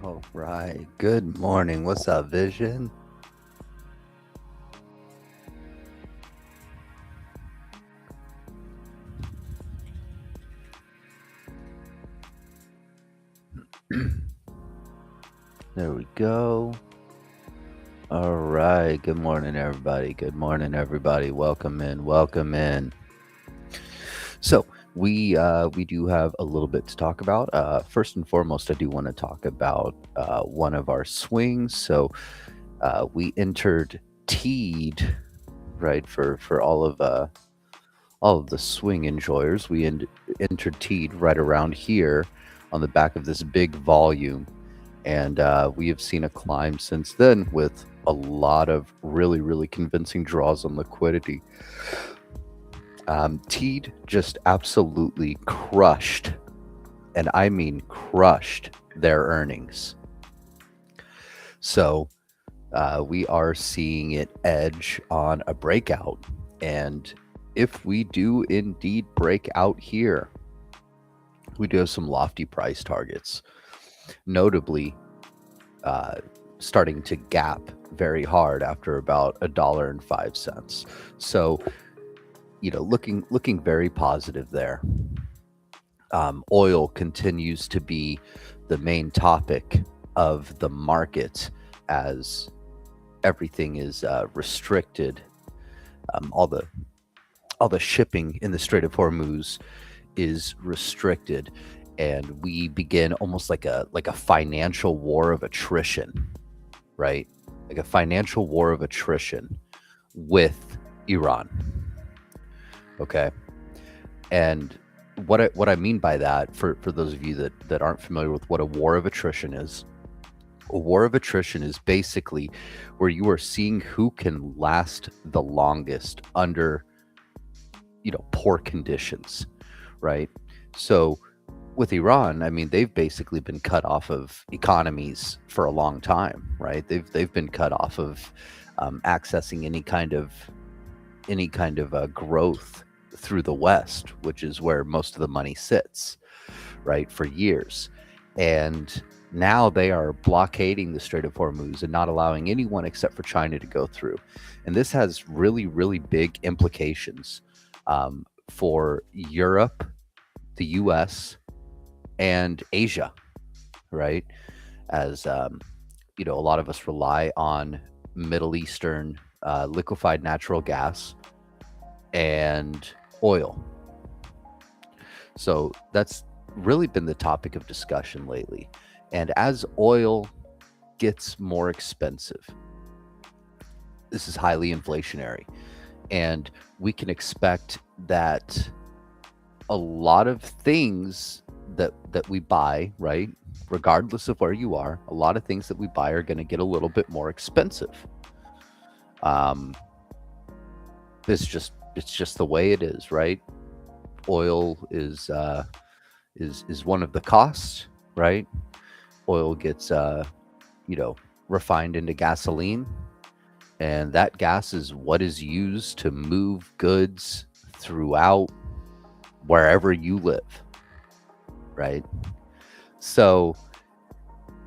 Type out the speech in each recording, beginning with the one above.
All right. Good morning. What's up, Vision? There we go. All right. Good morning, everybody. Good morning, everybody. Welcome in. Welcome in. So we do have a little bit to talk about. First and foremost, I do want to talk about one of our swings. So we entered teed, right, for all of the swing enjoyers. We entered teed right around here on the back of this big volume, and we have seen a climb since then with a lot of really convincing draws on liquidity. Teed just absolutely crushed, and I mean crushed, their earnings. So we are seeing it edge on a breakout. And if we do indeed break out here, we do have some lofty price targets, notably starting to gap very hard after about $1.05. So, looking very positive there. Oil continues to be the main topic of the market as everything is restricted. All the shipping in the Strait of Hormuz is restricted, and we begin almost like a financial war of attrition, right? Like a financial war of attrition with Iran. Okay. And what I mean by that, for those of you that aren't familiar with what a war of attrition is, a war of attrition is basically where you are seeing who can last the longest under poor conditions, right? So with Iran, I mean, they've basically been cut off of economies for a long time, right? They've been cut off of accessing any kind of growth through the West, which is where most of the money sits, right, for years. And now they are blockading the Strait of Hormuz and not allowing anyone except for China to go through. And this has really big implications for Europe, the US, and Asia, right? As a lot of us rely on Middle Eastern liquefied natural gas and oil. So that's really been the topic of discussion lately. And as oil gets more expensive, this is highly inflationary. And we can expect that a lot of things that we buy, right, regardless of where you are, a lot of things that we buy are going to get a little bit more expensive. Um, it's just the way it is, right? Oil is one of the costs, right? Oil gets refined into gasoline, and that gas is what is used to move goods throughout wherever you live, right? So,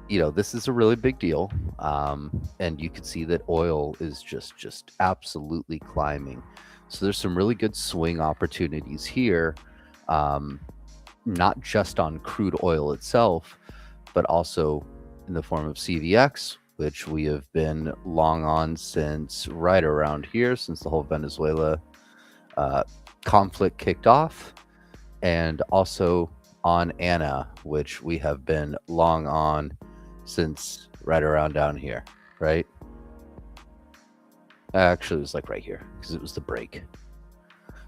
this is a really big deal, and you can see that oil is just absolutely climbing. So there's some really good swing opportunities here, um, not just on crude oil itself, but also in the form of CVX, which we have been long on since right around here, since the whole Venezuela uh, conflict kicked off, and also on Anna, which we have been long on since right around down here, right? Actually, it was like right here because it was the break.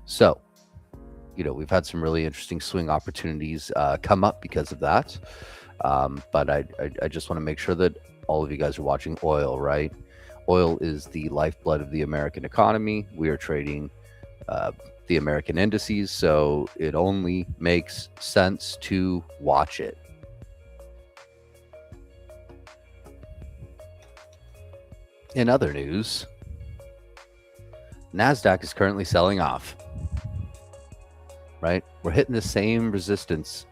So, we've had some really interesting swing opportunities come up because of that. But I just want to make sure that all of you guys are watching oil, right? Oil is the lifeblood of the American economy. We are trading the American indices, so it only makes sense to watch it. In other news, NASDAQ is currently selling off, right? We're hitting the same resistance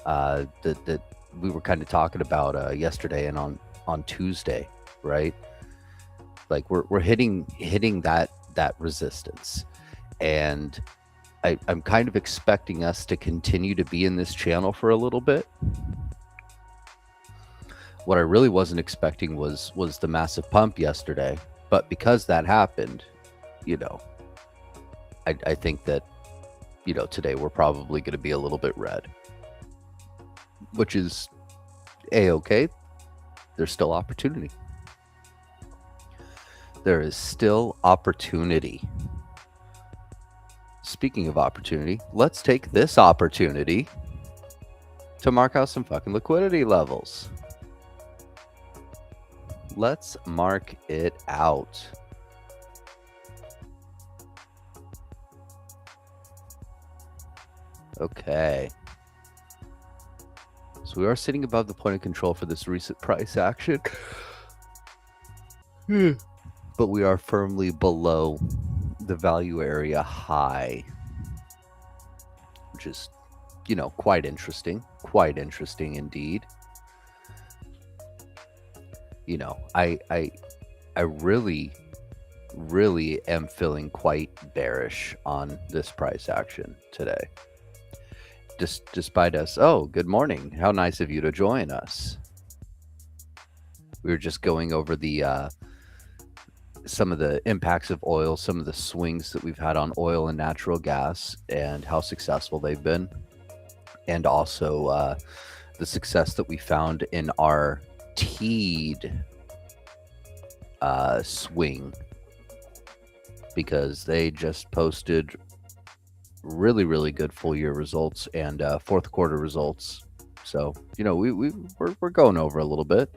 that we were kind of talking about yesterday and on Tuesday, right? Like we're hitting that resistance, and I'm kind of expecting us to continue to be in this channel for a little bit. What I really wasn't expecting was the massive pump yesterday, but because that happened, you know, I think that, you know, today we're probably going to be a little bit red, which is a-okay. There's still opportunity. There is still opportunity. Speaking of opportunity, let's take this opportunity to mark out some fucking liquidity levels. Let's mark it out. Okay. So we are sitting above the point of control for this recent price action. But we are firmly below the value area high, which is, you know, quite interesting indeed. You know, I really am feeling quite bearish on this price action today. Despite us, oh, good morning. How nice of you to join us. We were just going over the some of the impacts of oil, some of the swings that we've had on oil and natural gas, and how successful they've been, and also the success that we found in our teed swing, because they just posted really good full year results and fourth quarter results. So, you know, we're going over a little bit.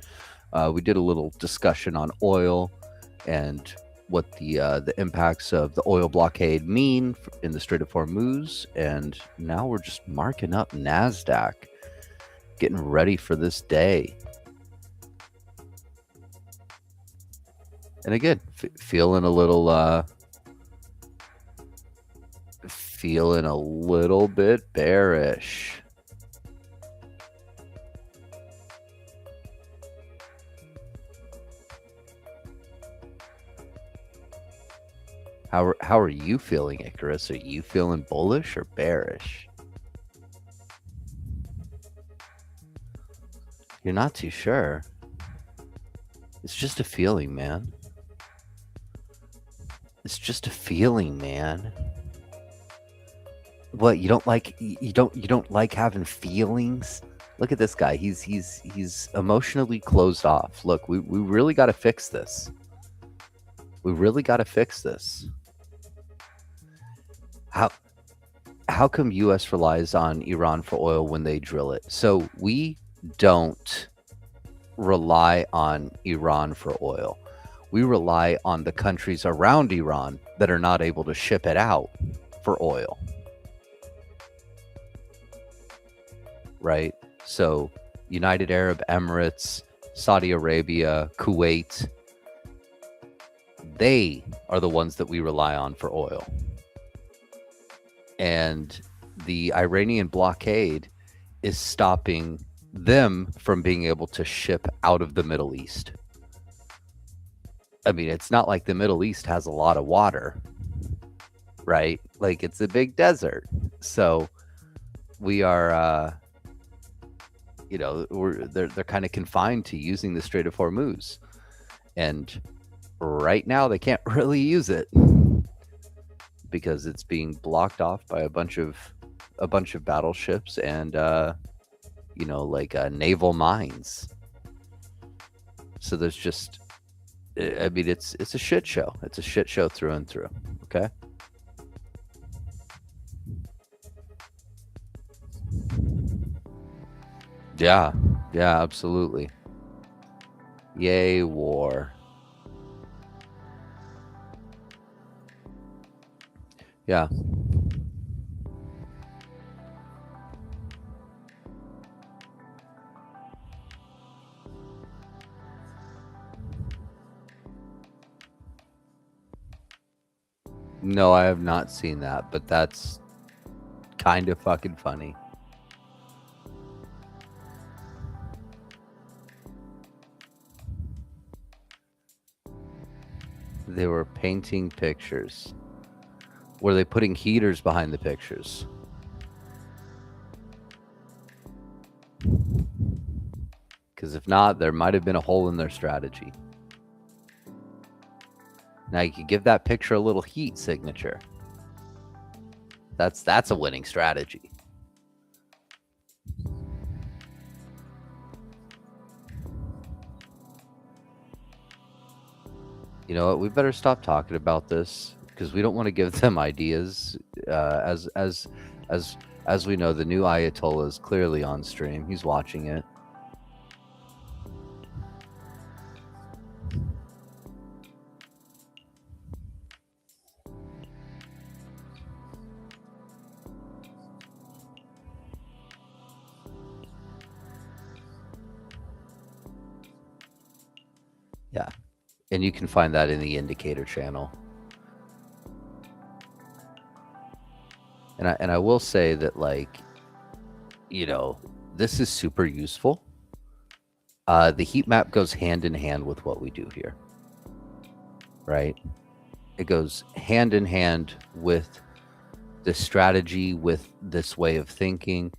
We did a little discussion on oil and what the impacts of the oil blockade mean in the Strait of Hormuz, and now we're just marking up NASDAQ, getting ready for this day. And again, feeling a little bit bearish. How are you feeling, Icarus? Are you feeling bullish or bearish? You're not too sure. It's just a feeling, man. It's just a feeling, man. What, you don't like having feelings? Look at this guy. He's emotionally closed off. Look, we really got to fix this. We really got to fix this. How come US relies on Iran for oil when they drill it? So we don't rely on Iran for oil. We rely on the countries around Iran that are not able to ship it out for oil. Right? So United Arab Emirates, Saudi Arabia, Kuwait, they are the ones that we rely on for oil. And the Iranian blockade is stopping them from being able to ship out of the Middle East. I mean, it's not like the Middle East has a lot of water, right? Like, it's a big desert. So we are, you know, they're kind of confined to using the Strait of Hormuz. And right now they can't really use it because it's being blocked off by a bunch of battleships and you know, like naval mines. So there's just, I mean, it's a shit show. It's a shit show through and through. Okay. Yeah, absolutely. Yay, war. Yeah. No, I have not seen that, but that's kind of fucking funny. They were painting pictures. Were they putting heaters behind the pictures? Because if not, there might have been a hole in their strategy. Now you could give that picture a little heat signature. That's a winning strategy. You know what? We better stop talking about this because we don't want to give them ideas. As we know, the new Ayatollah is clearly on stream. He's watching it. Yeah. And you can find that in the indicator channel. And I will say that, like, you know, this is super useful. The heat map goes hand in hand with what we do here, right? It goes hand in hand with this strategy, with this way of thinking,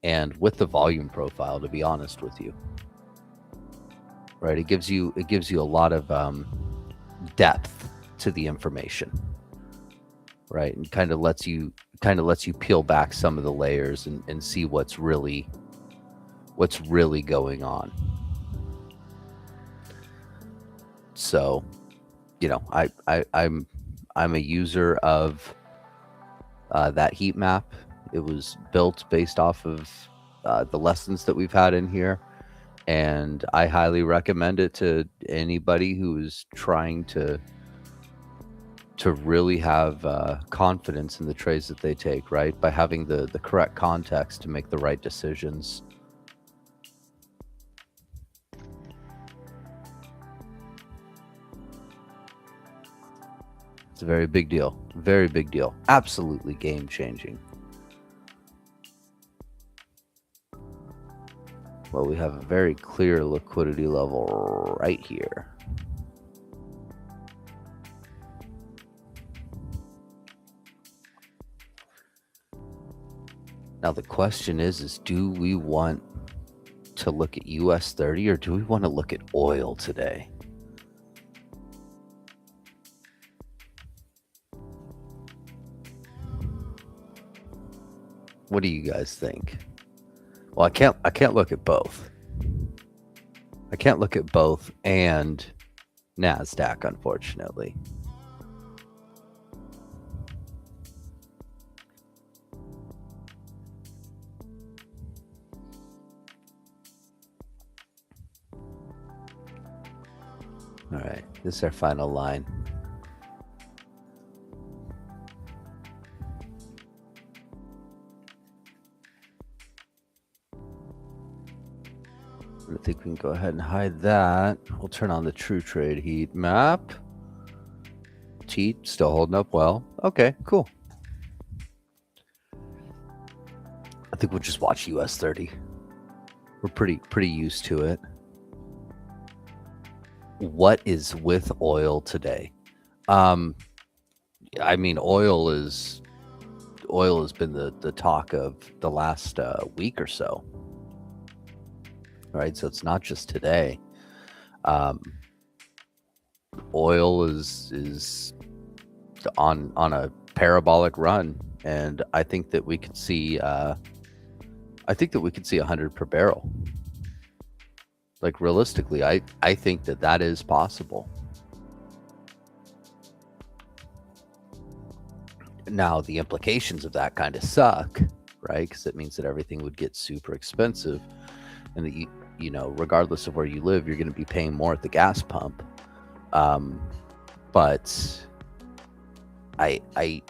and with the volume profile, to be honest with you. Right? It gives you a lot of depth to the information, right? And kind of lets you peel back some of the layers and see what's really going on. So, you know, I'm a user of that heat map. It was built based off of the lessons that we've had in here, and I highly recommend it to anybody who is trying to really have confidence in the trades that they take, right? By having the correct context to make the right decisions. It's a very big deal. Very big deal. Absolutely game changing. Well, we have a very clear liquidity level right here. Now the question is do we want to look at US 30 or do we want to look at oil today? What do you guys think? Well, I can't look at both. I can't look at both and NASDAQ, unfortunately. All right, this is our final line. I think we can go ahead and hide that. We'll turn on the true trade heat map. Teat still holding up well. Okay, cool. I think we'll just watch US 30. We're pretty used to it. What is with oil today? I mean, oil has been the talk of the last week or so. Right, so it's not just today. Oil is on a parabolic run, and I think that we could see 100 per barrel. Like, realistically, I think that is possible. Now, the implications of that kind of suck, right? Because it means that everything would get super expensive, and that you know, regardless of where you live, you're going to be paying more at the gas pump. But I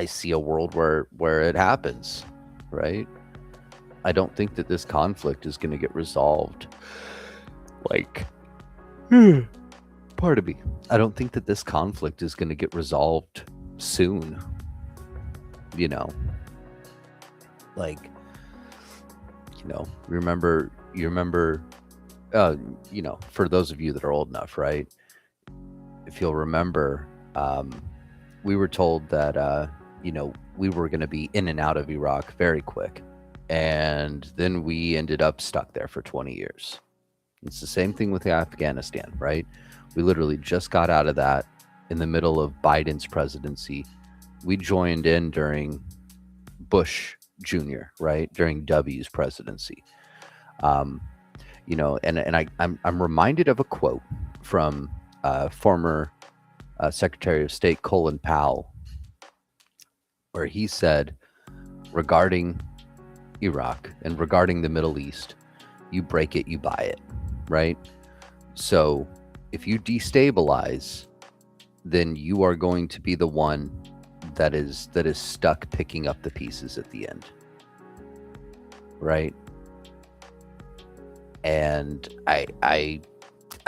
see a world where it happens, right? I don't think that this conflict is going to get resolved. Like, pardon me. I don't think that this conflict is going to get resolved soon. You know, like, you know, you remember, you know, for those of you that are old enough, right? if you'll remember, we were told that we were going to be in and out of Iraq very quick, and then we ended up stuck there for 20 years. It's the same thing with Afghanistan, right? We literally just got out of that in the middle of Biden's presidency. We joined in during Bush Jr., right? During W's presidency. And I'm reminded of a quote from former Secretary of State Colin Powell, where he said regarding Iraq and regarding the Middle East, you break it, you buy it, right? So if you destabilize, then you are going to be the one that is stuck picking up the pieces at the end, right? And I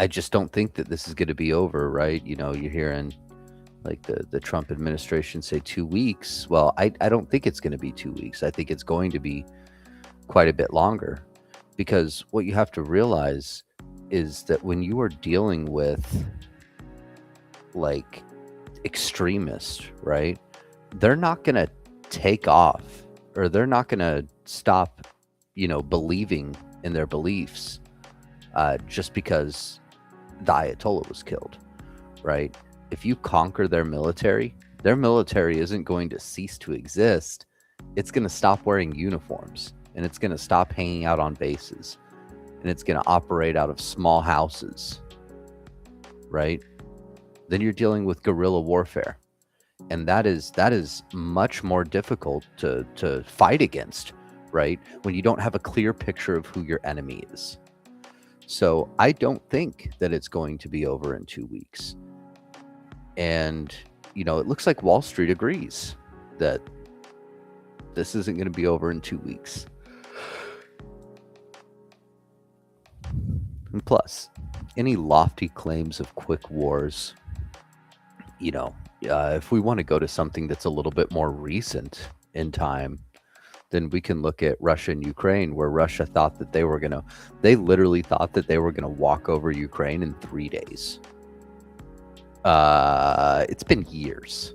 just don't think that this is going to be over, right? You're hearing like the Trump administration say 2 weeks. Well, I don't think it's going to be 2 weeks. I think it's going to be quite a bit longer, because what you have to realize is that when you are dealing with like extremists, right? They're not going to take off, or they're not going to stop, believing in their beliefs just because the Ayatollah was killed, right? If you conquer their military isn't going to cease to exist. It's going to stop wearing uniforms, and it's going to stop hanging out on bases, and it's going to operate out of small houses, right? Then you're dealing with guerrilla warfare, and that is much more difficult to fight against, right? When you don't have a clear picture of who your enemy is. So I don't think that it's going to be over in 2 weeks. And, it looks like Wall Street agrees that this isn't going to be over in 2 weeks. And plus, any lofty claims of quick wars, if we want to go to something that's a little bit more recent in time, then we can look at Russia and Ukraine, where Russia thought that they literally thought that they were going to walk over Ukraine in 3 days. It's been years.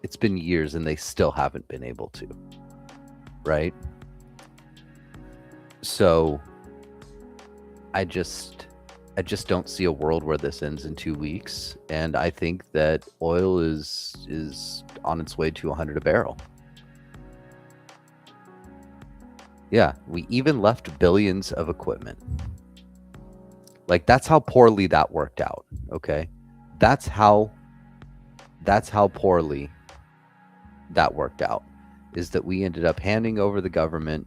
It's been years, and they still haven't been able to, right? So I just don't see a world where this ends in 2 weeks, and I think that oil is on its way to 100 a barrel. Yeah, we even left billions of equipment. Like, that's how poorly that worked out, okay? That's how poorly that worked out, is that we ended up handing over the government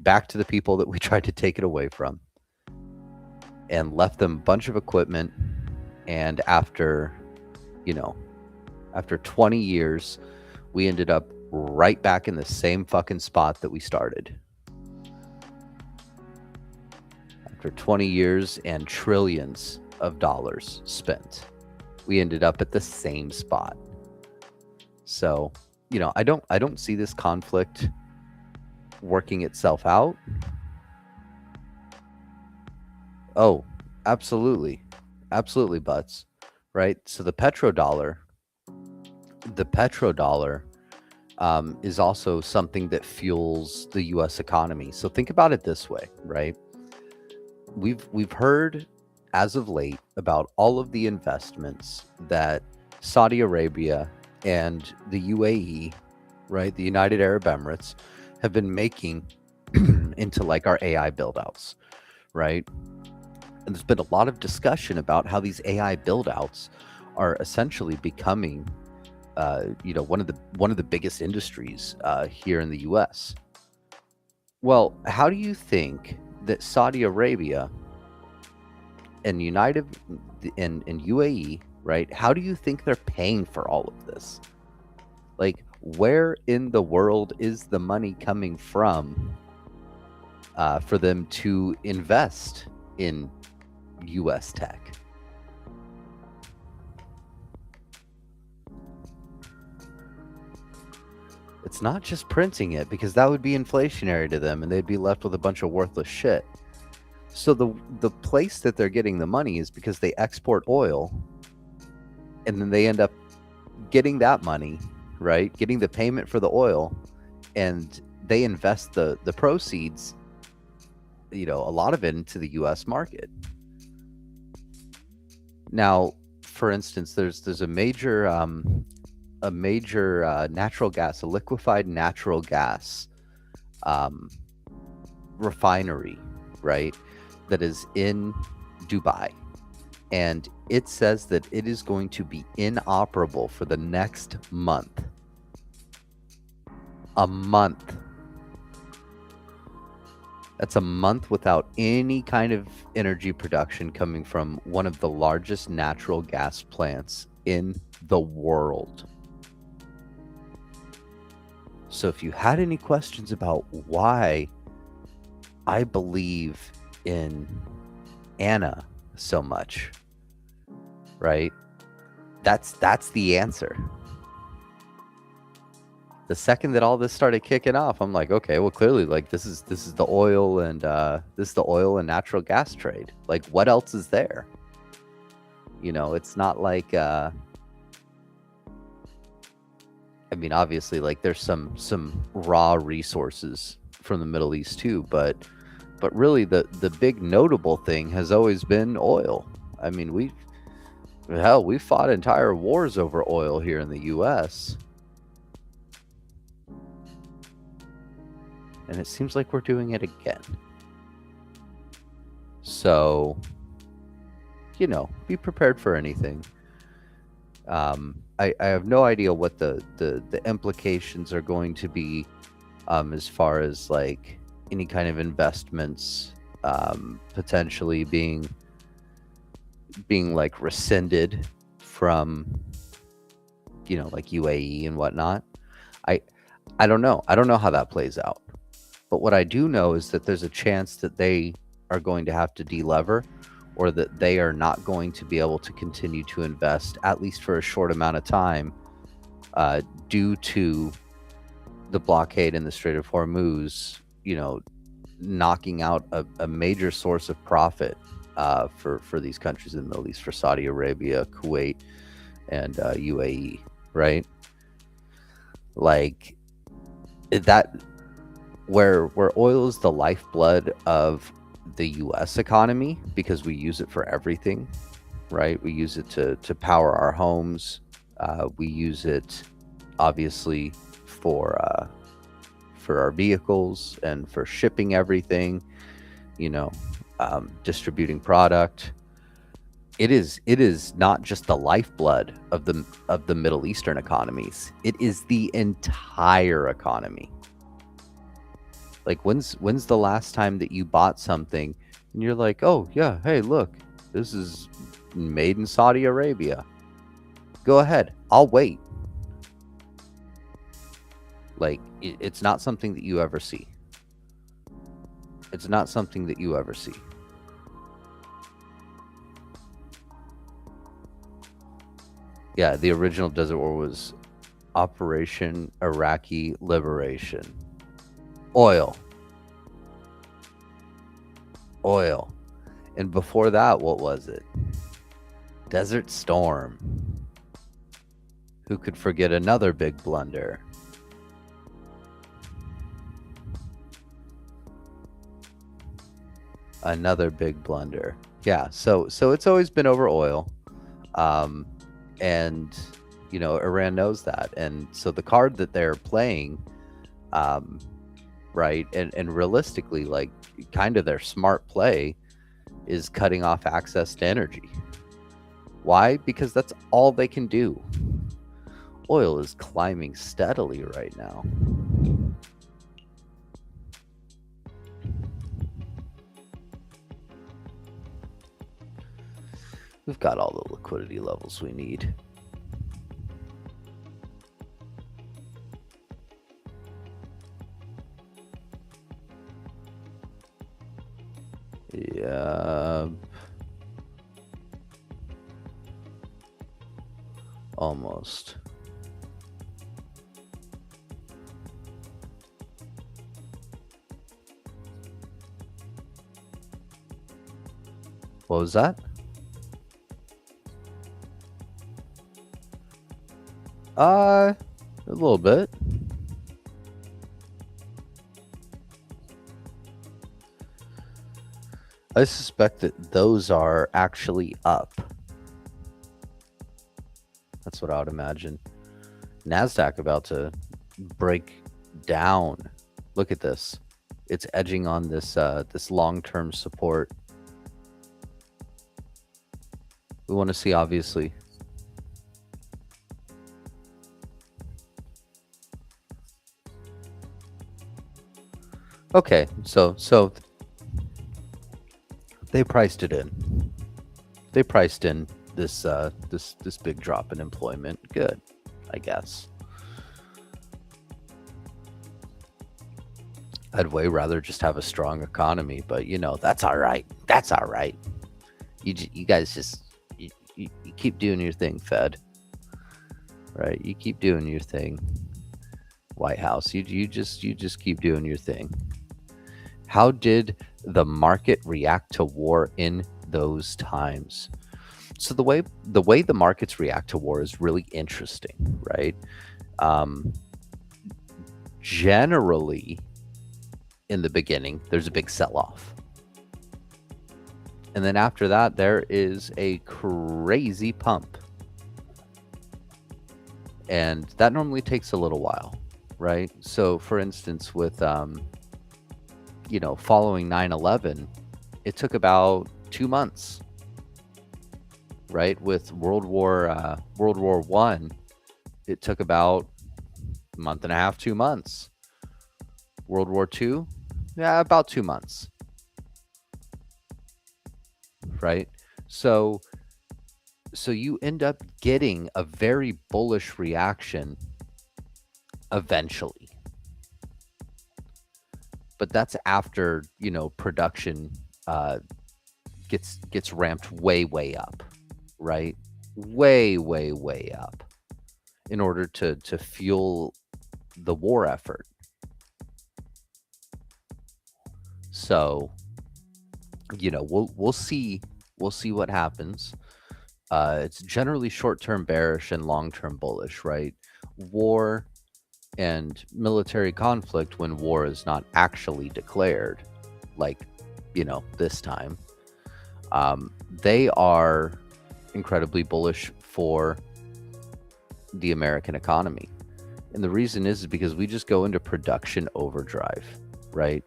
back to the people that we tried to take it away from, and left them a bunch of equipment. And after 20 years, we ended up right back in the same fucking spot that we started. After 20 years and trillions of dollars spent, we ended up at the same spot. So, I don't see this conflict working itself out. Oh, absolutely, Butts, right? So the petrodollar is also something that fuels the U.S. economy. So think about it this way, right? We've heard as of late about all of the investments that Saudi Arabia and the UAE, right, the United Arab Emirates, have been making into like our AI buildouts, right? And there's been a lot of discussion about how these AI buildouts are essentially becoming, one of the biggest industries here in the U.S. Well, how do you think that Saudi Arabia and UAE, right? How do you think they're paying for all of this? Like, where in the world is the money coming from for them to invest in U.S. tech? It's not just printing it, because that would be inflationary to them, and they'd be left with a bunch of worthless shit. So the place that they're getting the money is because they export oil, and then they end up getting that money, right? Getting the payment for the oil, and they invest the proceeds, a lot of it into the U.S. market. Now, for instance, there's a major natural gas, a liquefied natural gas um, refinery, right? That is in Dubai. And it says that it is going to be inoperable for the next month. A month. That's a month without any kind of energy production coming from one of the largest natural gas plants in the world. So if you had any questions about why I believe in Anna so much, right? That's the answer. The second that all this started kicking off, I'm like, okay, well, clearly, like this is the oil and natural gas trade. Like, what else is there? It's not like I mean, obviously, like there's some raw resources from the Middle East too, but really the big notable thing has always been oil. I mean, we fought entire wars over oil here in the U.S. And it seems like we're doing it again. So, be prepared for anything. I have no idea what the implications are going to be as far as like any kind of investments potentially being like rescinded from like UAE and whatnot. I don't know. I don't know how that plays out. But what I do know is that there's a chance that they are going to have to delever, or that they are not going to be able to continue to invest, at least for a short amount of time, due to the blockade in the Strait of Hormuz, knocking out a major source of profit for these countries in the Middle East, for Saudi Arabia, Kuwait, and UAE, right? Like that, where oil is the lifeblood of the U.S. economy, because we use it for everything, right? We use it to power our homes. We use it obviously for our vehicles and for shipping everything, distributing product. It is not just the lifeblood of the Middle Eastern economies. It is the entire economy. Like, when's the last time that you bought something and you're like, oh yeah, hey, look, this is made in Saudi Arabia. Go ahead, I'll wait. Like, it's not something that you ever see. It's not something that you ever see. Yeah, the original Desert War was Operation Iraqi Liberation. Oil. And before that, what was it? Desert Storm. Who could forget another big blunder? Another big blunder. Yeah, so it's always been over oil. And Iran knows that. And so the card that they're playing, right, and realistically, like, kind of their smart play is cutting off access to energy. Why? Because that's all they can do. Oil is climbing steadily right now. We've got all the liquidity levels we need. Yeah. Almost. What was that? A little bit. I suspect that those are actually up. That's what I would imagine. NASDAQ about to break down. Look at this. It's edging on this this long-term support. We want to see, obviously. Okay, so they priced it in. They priced in this this big drop in employment. Good, I guess. I'd way rather just have a strong economy, but that's all right. That's all right. You guys just you keep doing your thing, Fed. Right? You keep doing your thing. White House, you just keep doing your thing. How did the market react to war in those times? So the way the markets react to war is really interesting, right? Generally, in the beginning, there's a big sell-off. And then after that, there is a crazy pump. And that normally takes a little while, right? So for instance, with, following 9/11, it took about 2 months, right? With World War I, it took about a month and a half, 2 months. World War II, yeah, about 2 months, right? So you end up getting a very bullish reaction eventually. But that's after, production gets ramped way up, right? Way up in order to fuel the war effort. So, we'll see what happens. It's generally short-term bearish and long-term bullish, right? War and military conflict, when war is not actually declared, like, this time, they are incredibly bullish for the American economy. And the reason is because we just go into production overdrive, right?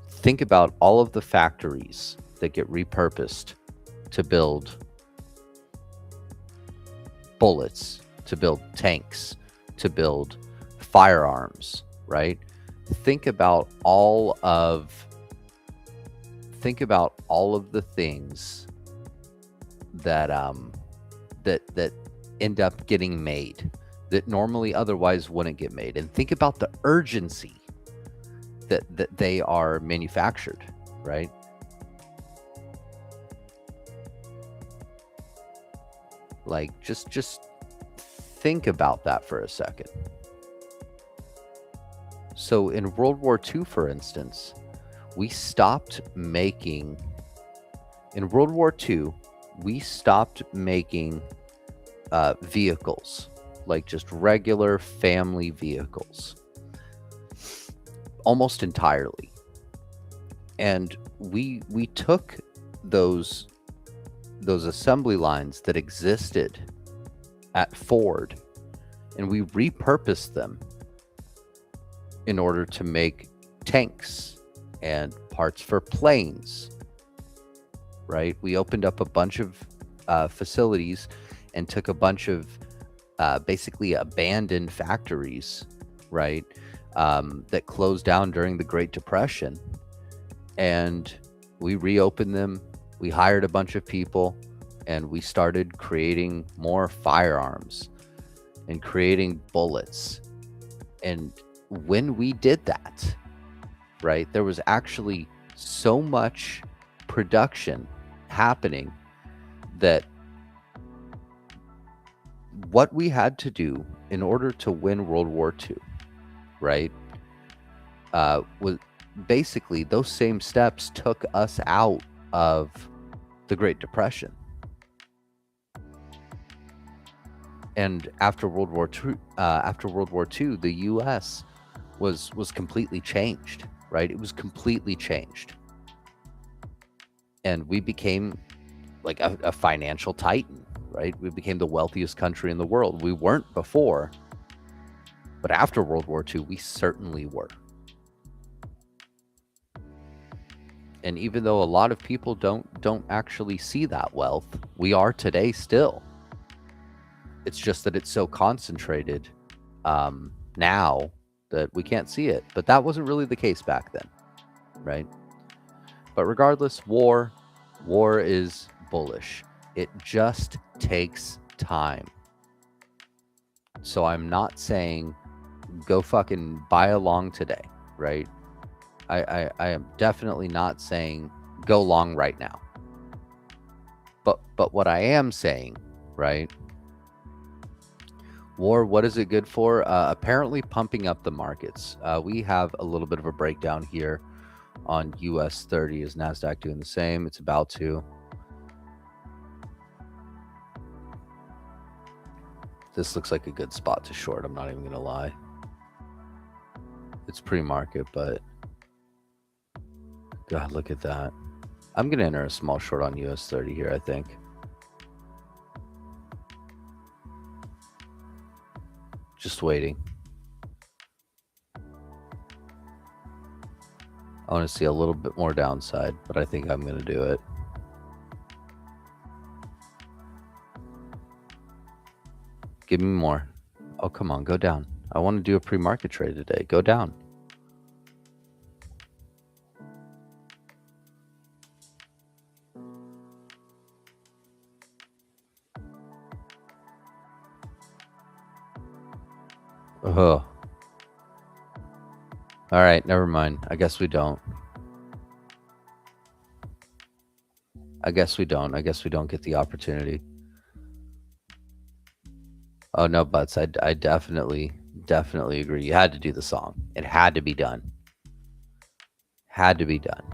Think about all of the factories that get repurposed to build bullets, to build tanks, to build firearms, right? Think about all of the things that that end up getting made that normally otherwise wouldn't get made, and think about the urgency that they are manufactured, right? Like, just think about that for a second. So in World War II, for instance, we stopped making vehicles, like just regular family vehicles, almost entirely. And we took those assembly lines that existed at Ford, and we repurposed them in order to make tanks and parts for planes, right? We opened up a bunch of facilities and took a bunch of basically abandoned factories, right, that closed down during the Great Depression, and we reopened them. We hired a bunch of people, and we started creating more firearms and creating bullets. And when we did that, right, there was actually so much production happening that what we had to do in order to win World War II, right, was basically those same steps took us out of the Great Depression. And after World War II, the U.S. was completely changed, right? It was completely changed, and we became like a financial titan, right? We became the wealthiest country in the world. We weren't before, but after World War II, we certainly were. And even though a lot of people don't actually see that wealth, we are today still. It's just that it's so concentrated now that we can't see it. But that wasn't really the case back then, right? But regardless, war is bullish. It just takes time. So I'm not saying go fucking buy a long today, right? I am definitely not saying go long right now. But what I am saying, right? War, what is it good for? Apparently pumping up the markets. We have a little bit of a breakdown here on US 30. Is NASDAQ doing the same? It's about to. This looks like a good spot to short. I'm not even going to lie. It's pre-market, but God, look at that. I'm going to enter a small short on US 30 here, I think. Just waiting. I want to see a little bit more downside, but I think I'm going to do it. Give me more. Oh, come on, go down. I want to do a pre-market trade today. Go down. Oh. All right, never mind. I guess we don't. I guess we don't get the opportunity. Oh no, Butts, I definitely agree. You had to do the song. It had to be done. Had to be done.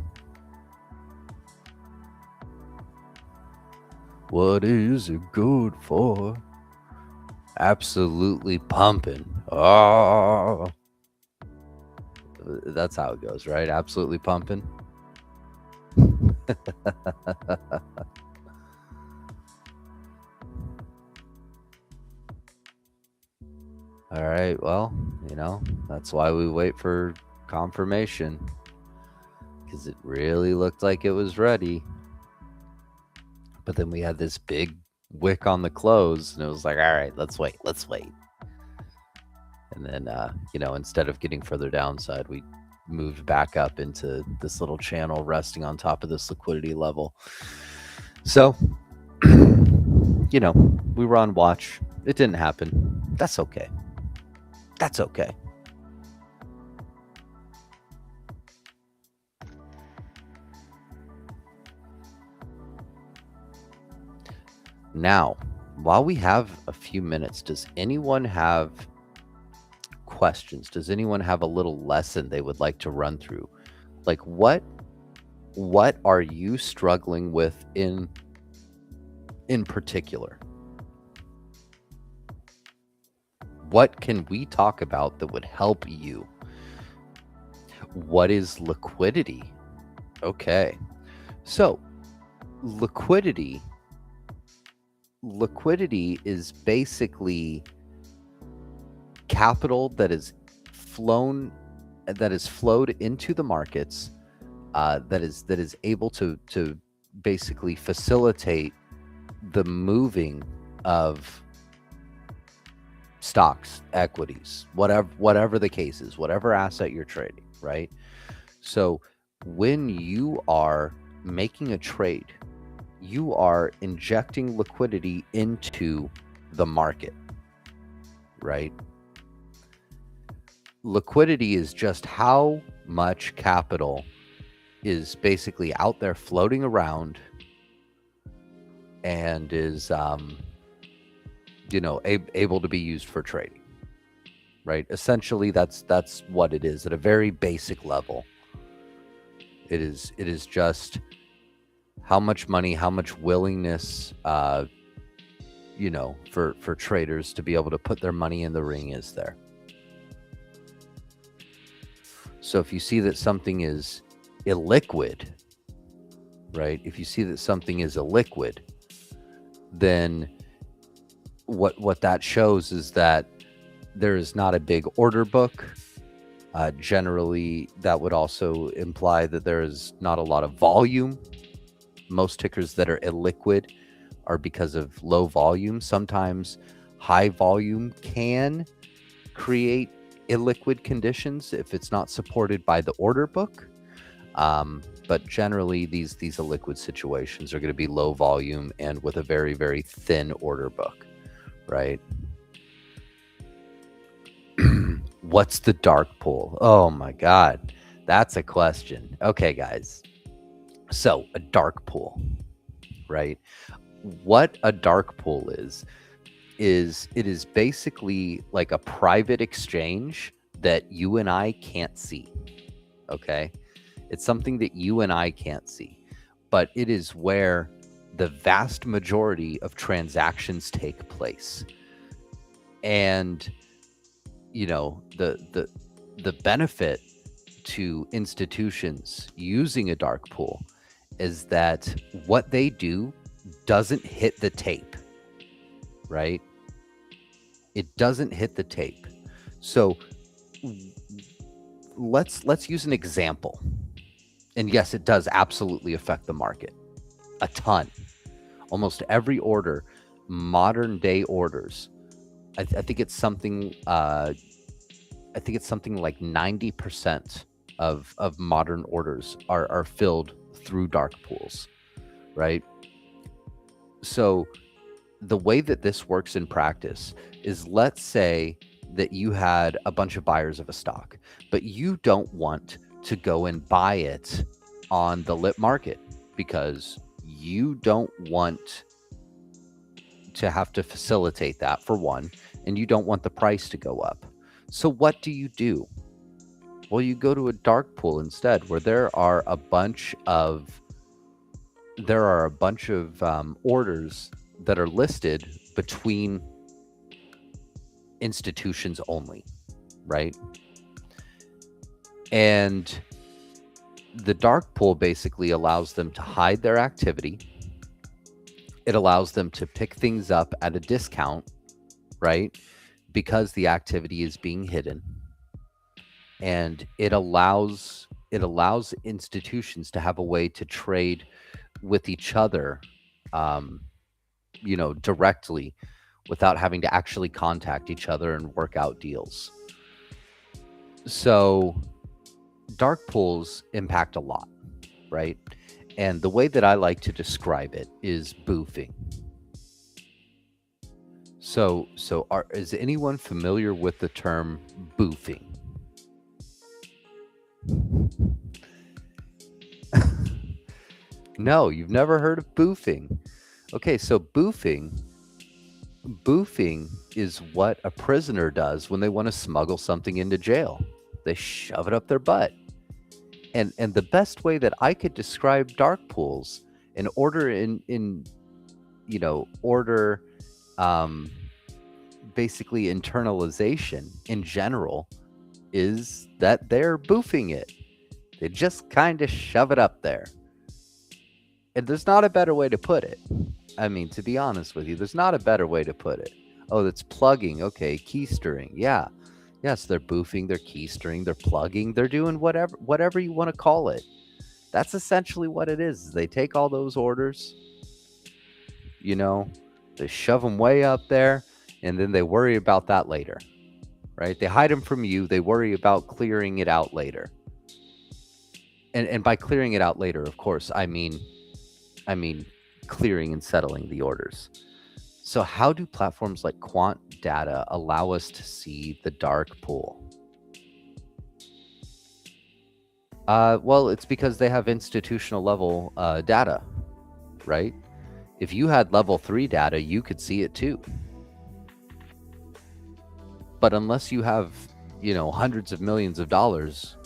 What is it good for? Absolutely pumping. Oh. That's how it goes, right? Absolutely pumping. All right, well, that's why we wait for confirmation, because it really looked like it was ready. But then we had this big wick on the close, and it was like, all right, let's wait. And then, instead of getting further downside, we moved back up into this little channel resting on top of this liquidity level. So, we were on watch. It didn't happen. That's okay. That's okay. Now, while we have a few minutes, does anyone have questions? Does anyone have a little lesson they would like to run through? Like what are you struggling with in particular? What can we talk about that would help you? What is liquidity? Okay. So, liquidity is basically capital that is flowed into the markets, that is able to basically facilitate the moving of stocks, equities, whatever the case is, whatever asset you're trading, right? So when you are making a trade, you are injecting liquidity into the market, right? Liquidity is just how much capital is basically out there floating around and is able to be used for trading, right? Essentially, that's what it is at a very basic level. It is just How much money, how much willingness, for traders to be able to put their money in the ring is there? So if you see that something is illiquid, right? If you see that something is illiquid, then what that shows is that there is not a big order book. Generally, that would also imply that there is not a lot of volume. Most tickers that are illiquid are because of low volume. Sometimes high volume can create illiquid conditions if it's not supported by the order book. But generally, these illiquid situations are going to be low volume and with a very, very thin order book, right? What's the dark pool? Oh my God, that's a question. Okay, guys. So a dark pool, right? What a dark pool is it is basically like a private exchange that you and I can't see. Okay? It's something that you and I can't see, but it is where the vast majority of transactions take place. And the benefit to institutions using a dark pool is that what they do doesn't hit the tape, right? It doesn't hit the tape. So let's use an example. And yes, it does absolutely affect the market a ton. Almost every order, modern day orders, I think it's something like 90% of modern orders are filled through dark pools, right? So the way that this works in practice is, let's say that you had a bunch of buyers of a stock, but you don't want to go and buy it on the lit market because you don't want to have to facilitate that, for one, and you don't want the price to go up. So what do? Well, you go to a dark pool instead, where there are a bunch of orders that are listed between institutions only, right? And the dark pool basically allows them to hide their activity. It allows them to pick things up at a discount, right? Because the activity is being hidden. And it allows institutions to have a way to trade with each other, directly, without having to actually contact each other and work out deals. So dark pools impact a lot, right? And the way that I like to describe it is boofing. So is anyone familiar with the term boofing? No, you've never heard of boofing. Okay, so boofing is what a prisoner does when they want to smuggle something into jail. They shove it up their butt. And the best way that I could describe dark pools and basically internalization in general is that they're boofing it. They just kind of shove it up there. And there's not a better way to put it. I mean, to be honest with you, there's not a better way to put it. Oh, that's plugging. Okay, keystering. Yeah. Yes, they're boofing, they're keystering, they're plugging, they're doing whatever you want to call it. That's essentially what it is. They take all those orders, they shove them way up there, and then they worry about that later, right? They hide them from you. They worry about clearing it out later. And by clearing it out later, of course, I mean clearing and settling the orders. So how do platforms like Quant Data allow us to see the dark pool? Well, it's because they have institutional level data, right? If you had level 3 data, you could see it too. But unless you have, hundreds of millions of dollars,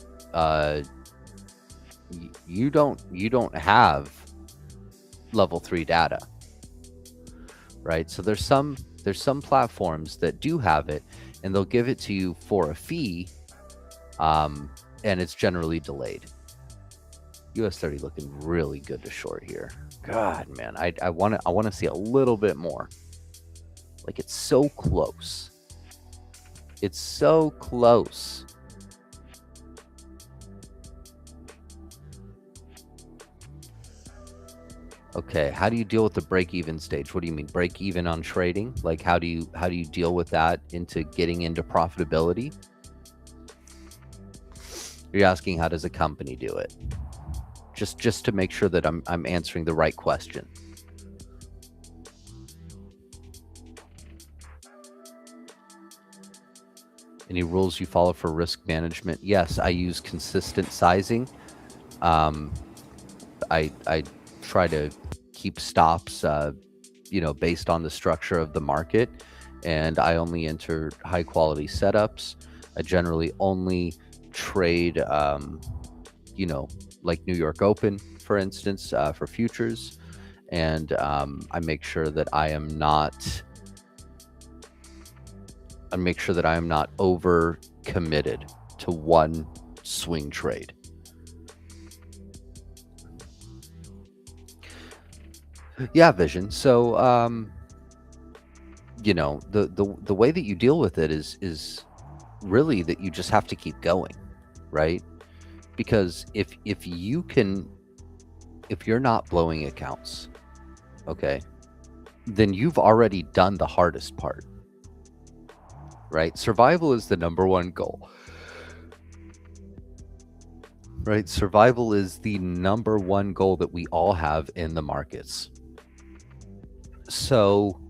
you don't have level 3 data, right? So there's some platforms that do have it, and they'll give it to you for a fee, and it's generally delayed. US 30 looking really good to short here. God, man, I want to see a little bit more. Like, it's so close. It's so close. Okay, how do you deal with the break-even stage? What do you mean, break-even on trading? Like, how do you deal with that into getting into profitability? You're asking how does a company do it? Just to make sure that I'm answering the right question. Any rules you follow for risk management? Yes, I use consistent sizing. I try to keep stops, based on the structure of the market, and I only enter high quality setups. I generally only trade, like New York Open, for instance, for futures, and I make sure that I am not over committed to one swing trade. Yeah, Vision. So, the way that you deal with it is really that you just have to keep going, right? Because if you're not blowing accounts, okay, then you've already done the hardest part, right? Survival is the number one goal, right? Survival is the number one goal that we all have in the markets. So,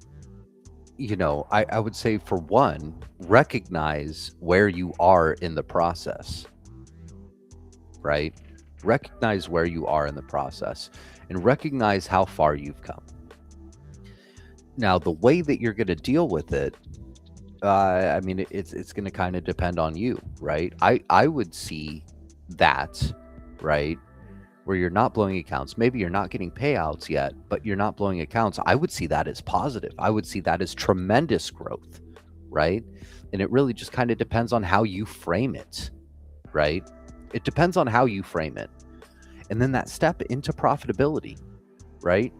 I would say, for one, recognize where you are in the process, right? Recognize where you are in the process and recognize how far you've come. Now, the way that you're going to deal with it, it's going to kind of depend on you, right? I would see that, right, where you're not blowing accounts. Maybe you're not getting payouts yet, but you're not blowing accounts. I would see that as positive. I would see that as tremendous growth, right? And it really just kind of depends on how you frame it, right? It depends on how you frame it. And then that step into profitability, right?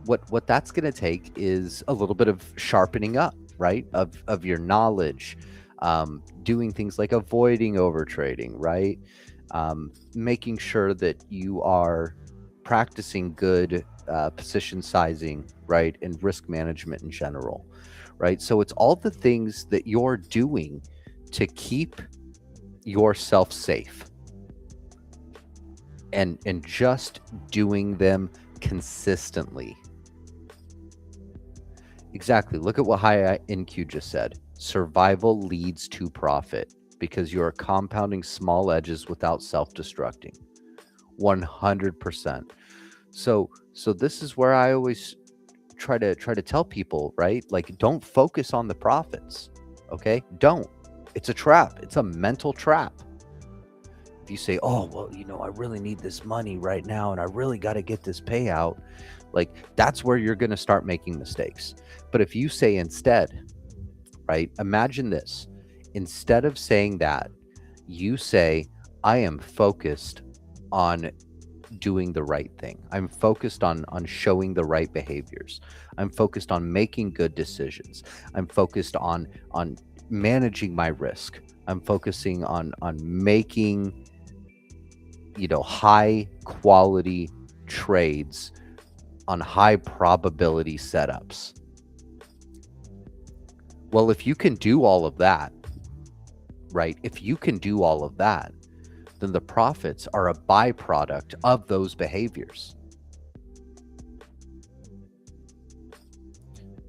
What that's going to take is a little bit of sharpening up, right? Of your knowledge, doing things like avoiding overtrading, right? Making sure that you are practicing good position sizing, right? And risk management in general, right? So it's all the things that you're doing to keep yourself safe, and just doing them consistently. Exactly. Look at what High NQ just said. Survival leads to profit because you're compounding small edges without self-destructing. 100%. So this is where I always try to tell people, right? Like, don't focus on the profits. Okay? Don't. It's a trap. It's a mental trap. If you say, oh, well, I really need this money right now and I really got to get this payout, like, that's where you're going to start making mistakes. But if you say instead, right, imagine this, instead of saying that, you say, I am focused on doing the right thing. I'm focused on showing the right behaviors. I'm focused on making good decisions. I'm focused on managing my risk. I'm focusing on making high quality trades on high probability setups. Well, if you can do all of that, right? If you can do all of that, then the profits are a byproduct of those behaviors.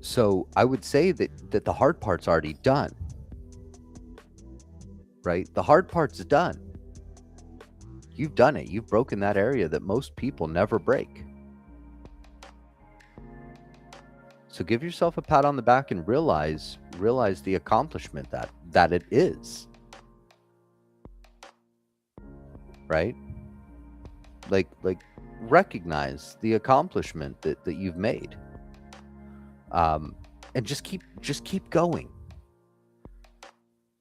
So I would say that the hard part's already done, right? The hard part's done. You've done it. You've broken that area that most people never break. So give yourself a pat on the back and realize the accomplishment that it is. Right? Like recognize the accomplishment that you've made, um, and just keep going,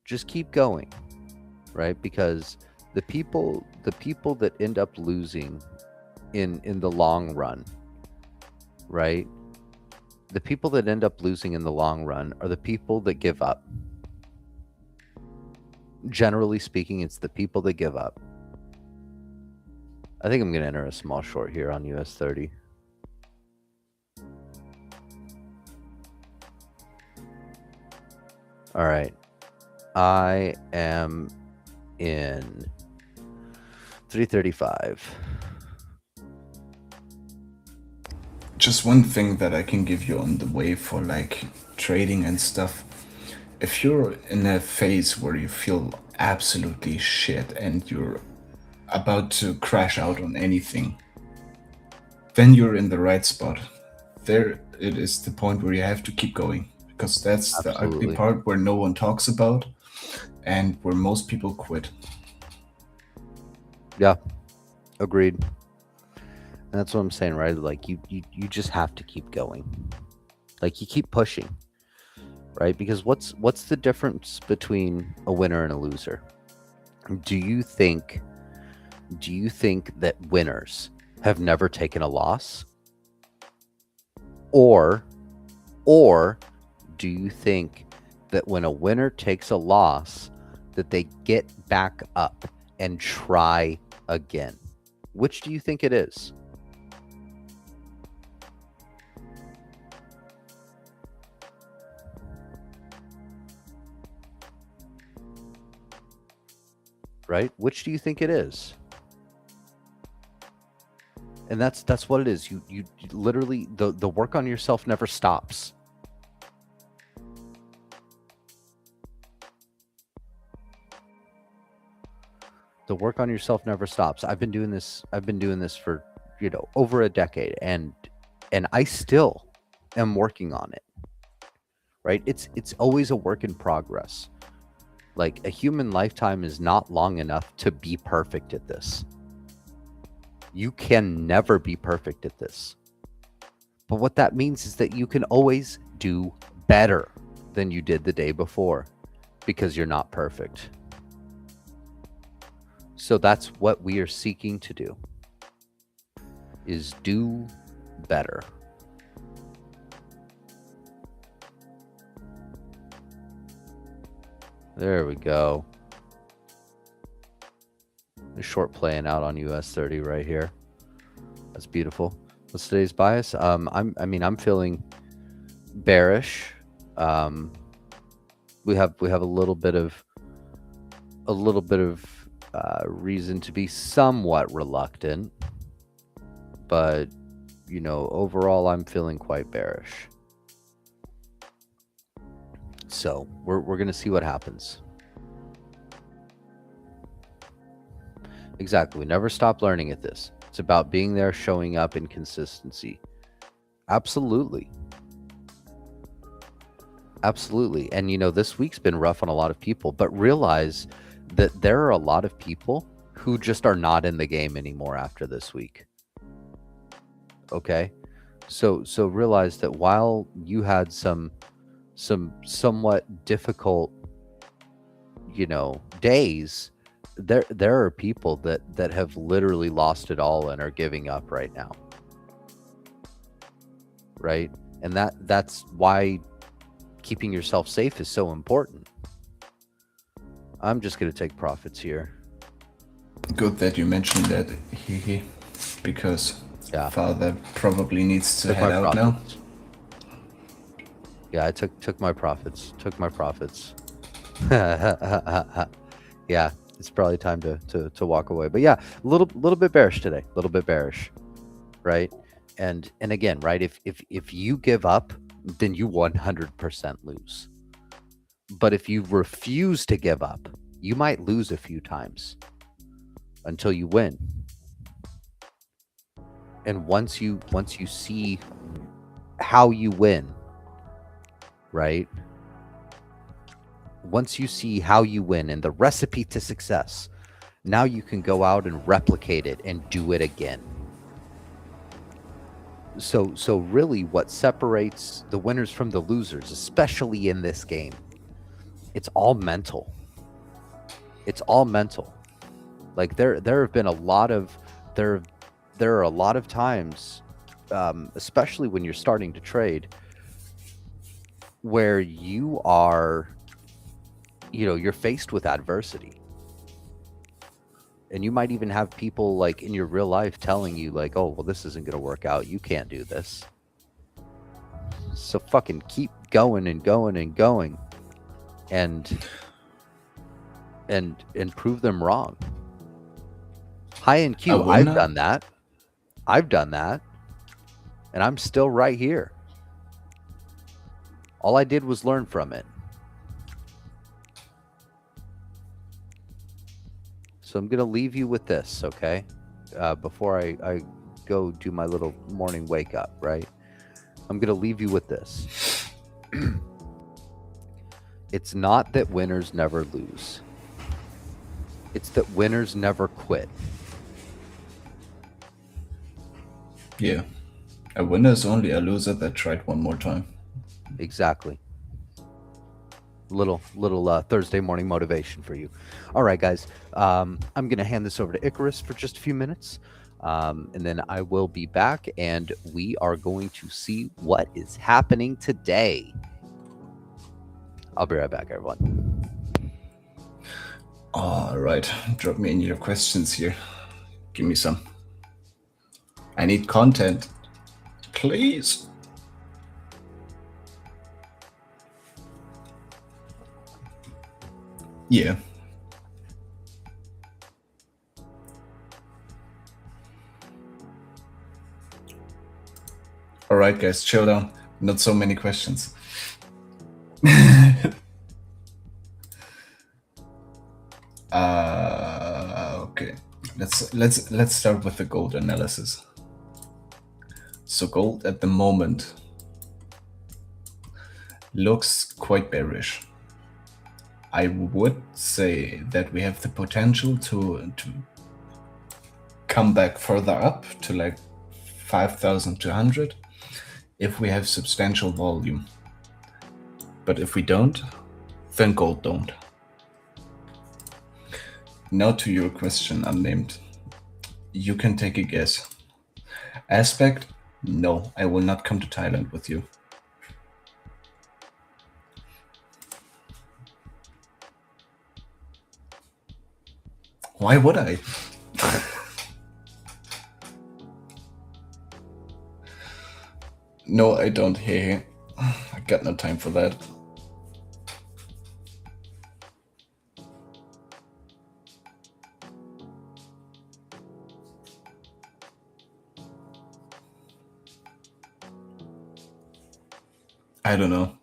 just keep going, right? Because the people that end up losing in the long run, right? The people that end up losing in the long run are the people that give up. Generally speaking, it's the people that give up. I think I'm going to enter a small short here on US 30. All right. I am in 335. Just one thing that I can give you on the way for like trading and stuff. If you're in a phase where you feel absolutely shit and you're about to crash out on anything, then you're in the right spot. There it is the point where you have to keep going, because that's the ugly Absolutely. part where no one talks about and where most people quit. Yeah. Agreed. And that's what I'm saying, right? Like you just have to keep going. Like you keep pushing, right? Because what's the difference between a winner and a loser? Do you think that winners have never taken a loss? Or do you think that when a winner takes a loss that they get back up and try again? Which do you think it is? Right? Which do you think it is? And that's what it is. You literally, the work on yourself never stops. The work on yourself never stops. I've been doing this for, over a decade, and I still am working on it. Right? It's always a work in progress. Like a human lifetime is not long enough to be perfect at this. You can never be perfect at this. But what that means is that you can always do better than you did the day before, because you're not perfect. So that's what we are seeking to do, is do better. There we go. A short playing out on US 30 right here. That's beautiful. What's today's bias? I'm feeling bearish. We have a little bit of reason to be somewhat reluctant, but overall I'm feeling quite bearish. So we're gonna see what happens. Exactly. We never stop learning at this. It's about being there, showing up, and consistency. Absolutely. Absolutely. And this week's been rough on a lot of people, but realize that there are a lot of people who just are not in the game anymore after this week. Okay? So realize that while you had some somewhat difficult, days, there are people that have literally lost it all and are giving up right now. Right? And that's why keeping yourself safe is so important. I'm just going to take profits here. Good that you mentioned that, because Father probably needs to head out now. Yeah, I took my profits. Yeah, it's probably time to walk away. But yeah, a little bit bearish today. A little bit bearish, right? And again, right, if you give up, then you 100% lose. But if you refuse to give up, you might lose a few times until you win. And once you see how you win, right? Once you see how you win and the recipe to success, now you can go out and replicate it and do it again. So really, what separates the winners from the losers, especially in this game, it's all mental. It's all mental. Like there have been a lot of there there are a lot of times, especially when you're starting to trade, where you are, you're faced with adversity, and you might even have people like in your real life telling you like, "Oh, well, this isn't going to work out. You can't do this." So fucking keep going and going and going, and and prove them wrong. High NQ, A I've winner? done that. I've done that, and I'm still right here. All I did was learn from it. So I'm going to leave you with this, okay? Before I go do my little morning wake up, right? I'm going to leave you with this. It's not that winners never lose. It's that winners never quit. Yeah. A winner is only a loser that tried one more time. Exactly. Little Thursday morning motivation for you. All right, guys. I'm going to hand this over to Icarus for just a few minutes. And then I will be back, and we are going to see what is happening today. I'll be right back, everyone. All right. Drop me in your questions here. Give me some. I need content. Please. Yeah. All right, guys, chill down. Not so many questions. Okay. Let's start with the gold analysis. So gold at the moment looks quite bearish. I would say that we have the potential to come back further up to like 5,200 if we have substantial volume. But if we don't, then gold don't. Now to your question, unnamed. You can take a guess. Aspect? No, I will not come to Thailand with you. Why would I? No, I don't. Hey, I got no time for that. I don't know.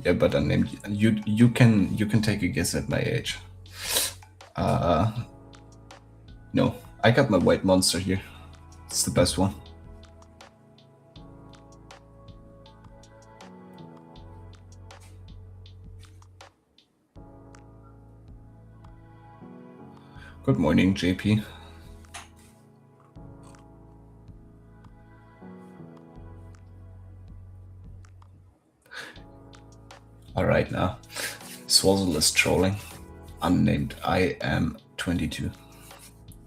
Yeah, but unnamed. You can take a guess at my age. No, I got my white monster here. It's the best one. Good morning, JP. Alright now. Swazzle is trolling. Unnamed. I am 22.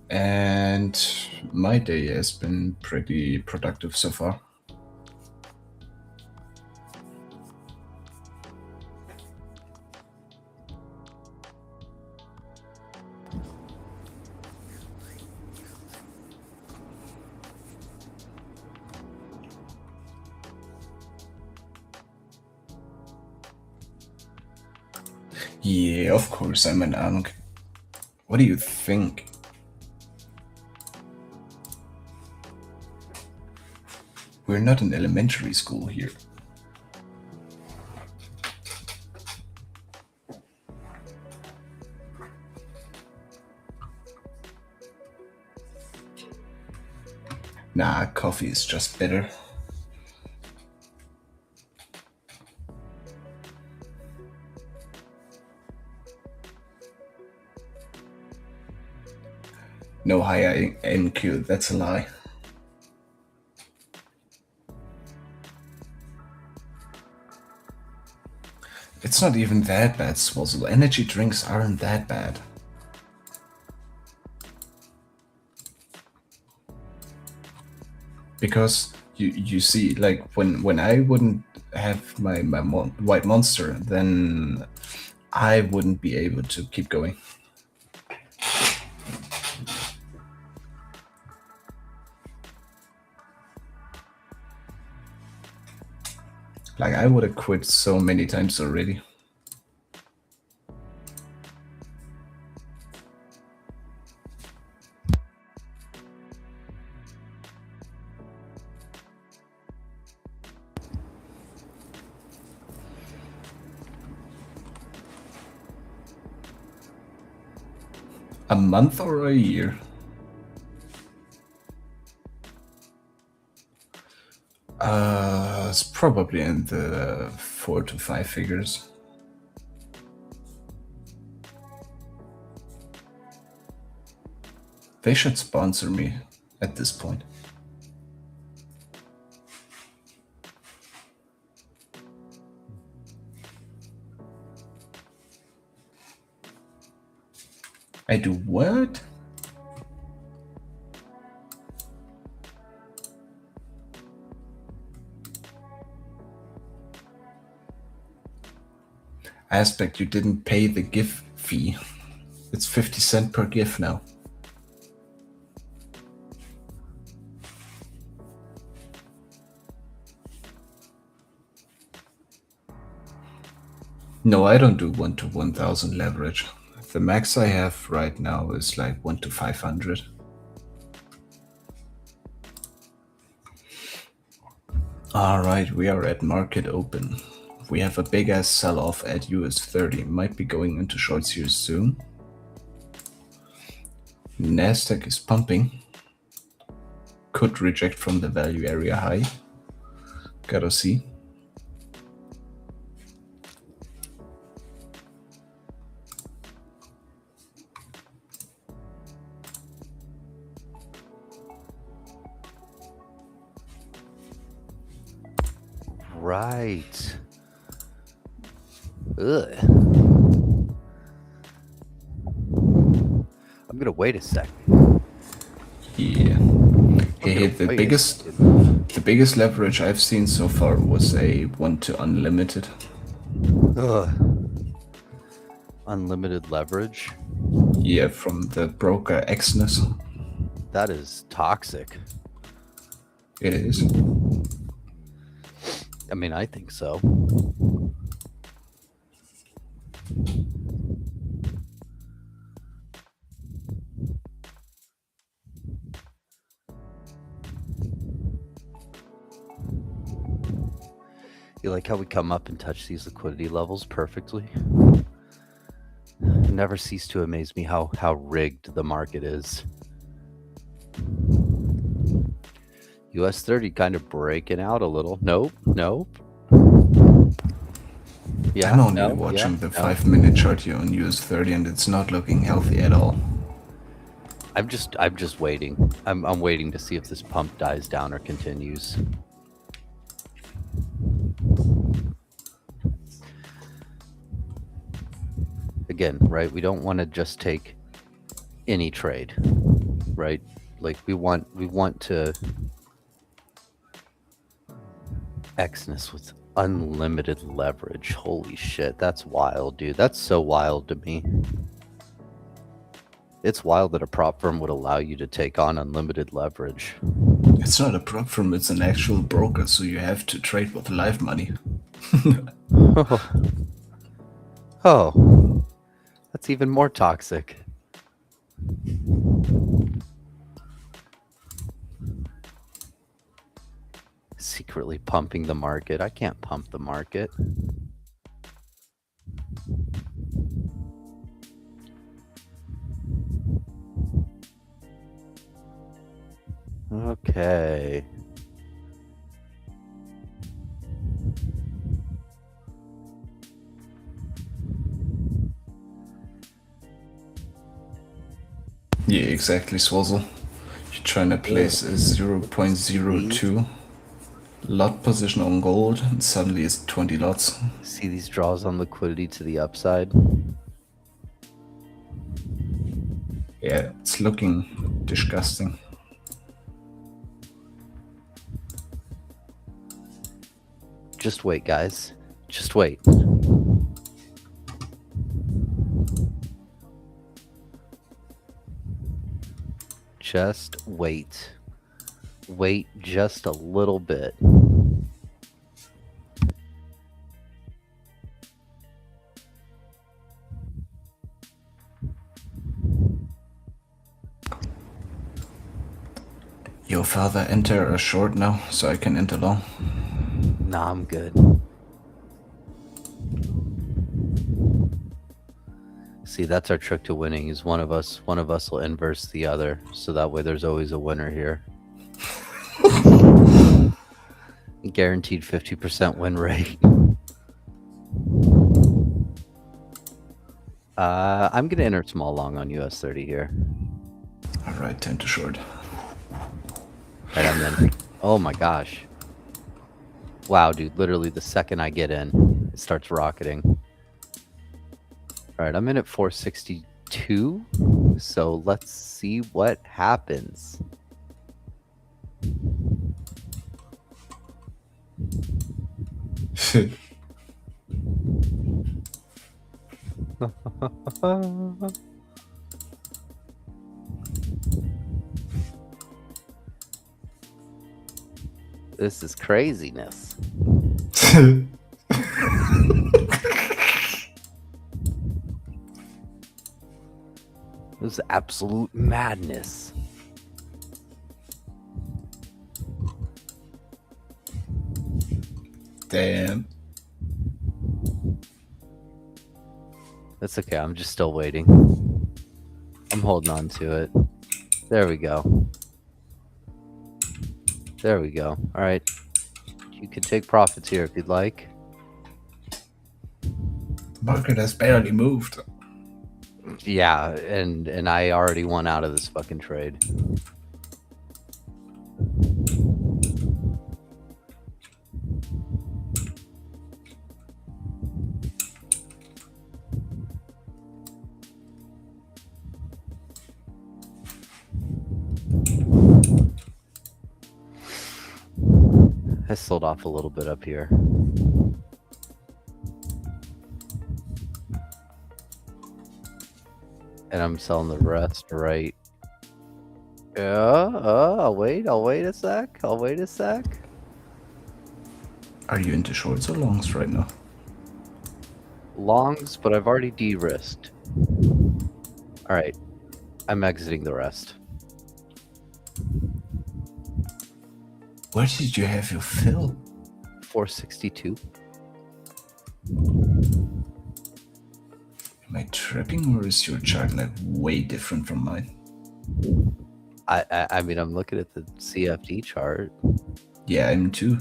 And my day has been pretty productive so far. Yeah, of course I'm an Ankh. What do you think? We're not in elementary school here. Nah, coffee is just better. no higher NQ. That's a lie. It's not even that bad, Swazzle. Energy drinks aren't that bad. Because you see, like, when I wouldn't have my white monster, then I wouldn't be able to keep going. Like, I would have quit so many times already. A month or a year? It's probably in the 4 to 5 figures. They should sponsor me at this point. I do what? Aspect, you didn't pay the GIF fee. It's 50 cents per GIF now. No, I don't do 1 to 1000 leverage. The max I have right now is like 1 to 500. Alright, we are at market open. We have a big ass sell off at US30. Might be going into shorts here soon. Nasdaq is pumping. Could reject from the value area high. Gotta see. Right. Ugh. I'm gonna wait a sec. Yeah. Hey, the biggest leverage I've seen so far was a 1 to unlimited. Ugh. Unlimited leverage? Yeah, from the broker Exness. That is toxic. It is. I mean, I think so. You like how we come up and touch these liquidity levels perfectly? It never cease to amaze me how rigged the market is. US 30 kind of breaking out a little. Nope. Yeah, I'm only watching the 5-minute chart here on US 30 and it's not looking healthy at all. I'm just waiting. I'm waiting to see if this pump dies down or continues. Again, right? We don't want to just take any trade, right? Like we want to Exness with unlimited leverage. Holy shit, that's wild, dude. That's so wild to me. It's wild that a prop firm would allow you to take on unlimited leverage. It's not a prop firm, it's an actual broker, so you have to trade with live money. Oh, that's even more toxic. Secretly pumping the market. I can't pump the market. Okay. Yeah, exactly, Swazzle. You're trying to place a 0.02 lot position on gold, and suddenly it's 20 lots. See these draws on liquidity to the upside? Yeah, it's looking disgusting. Just wait, guys. Just wait. Just wait. Wait just a little bit. Your father enter a short now, so I can enter long. Nah, I'm good. See, that's our trick to winning, is one of us will inverse the other, so that way there's always a winner here. Guaranteed 50% win rate. I'm gonna enter small long on US 30 here. Alright, time to short. Right, I'm in. Oh my gosh. Wow, dude, literally the second I get in, it starts rocketing. Alright, I'm in at 462, so let's see what happens. This is craziness. This is absolute madness. Damn. That's okay, I'm just still waiting. I'm holding on to it. There we go. There we go. Alright. You can take profits here if you'd like. The market has barely moved. Yeah, and I already won out of this fucking trade. I sold off a little bit up here. And I'm selling the rest right. I'll wait a sec. I'll wait a sec. Are you into shorts or longs right now? Longs, but I've already de-risked. Alright. I'm exiting the rest. Where did you have your fill? 462. Am I tripping, or is your chart like way different from mine? I mean, I'm looking at the CFD chart. Yeah, I'm too.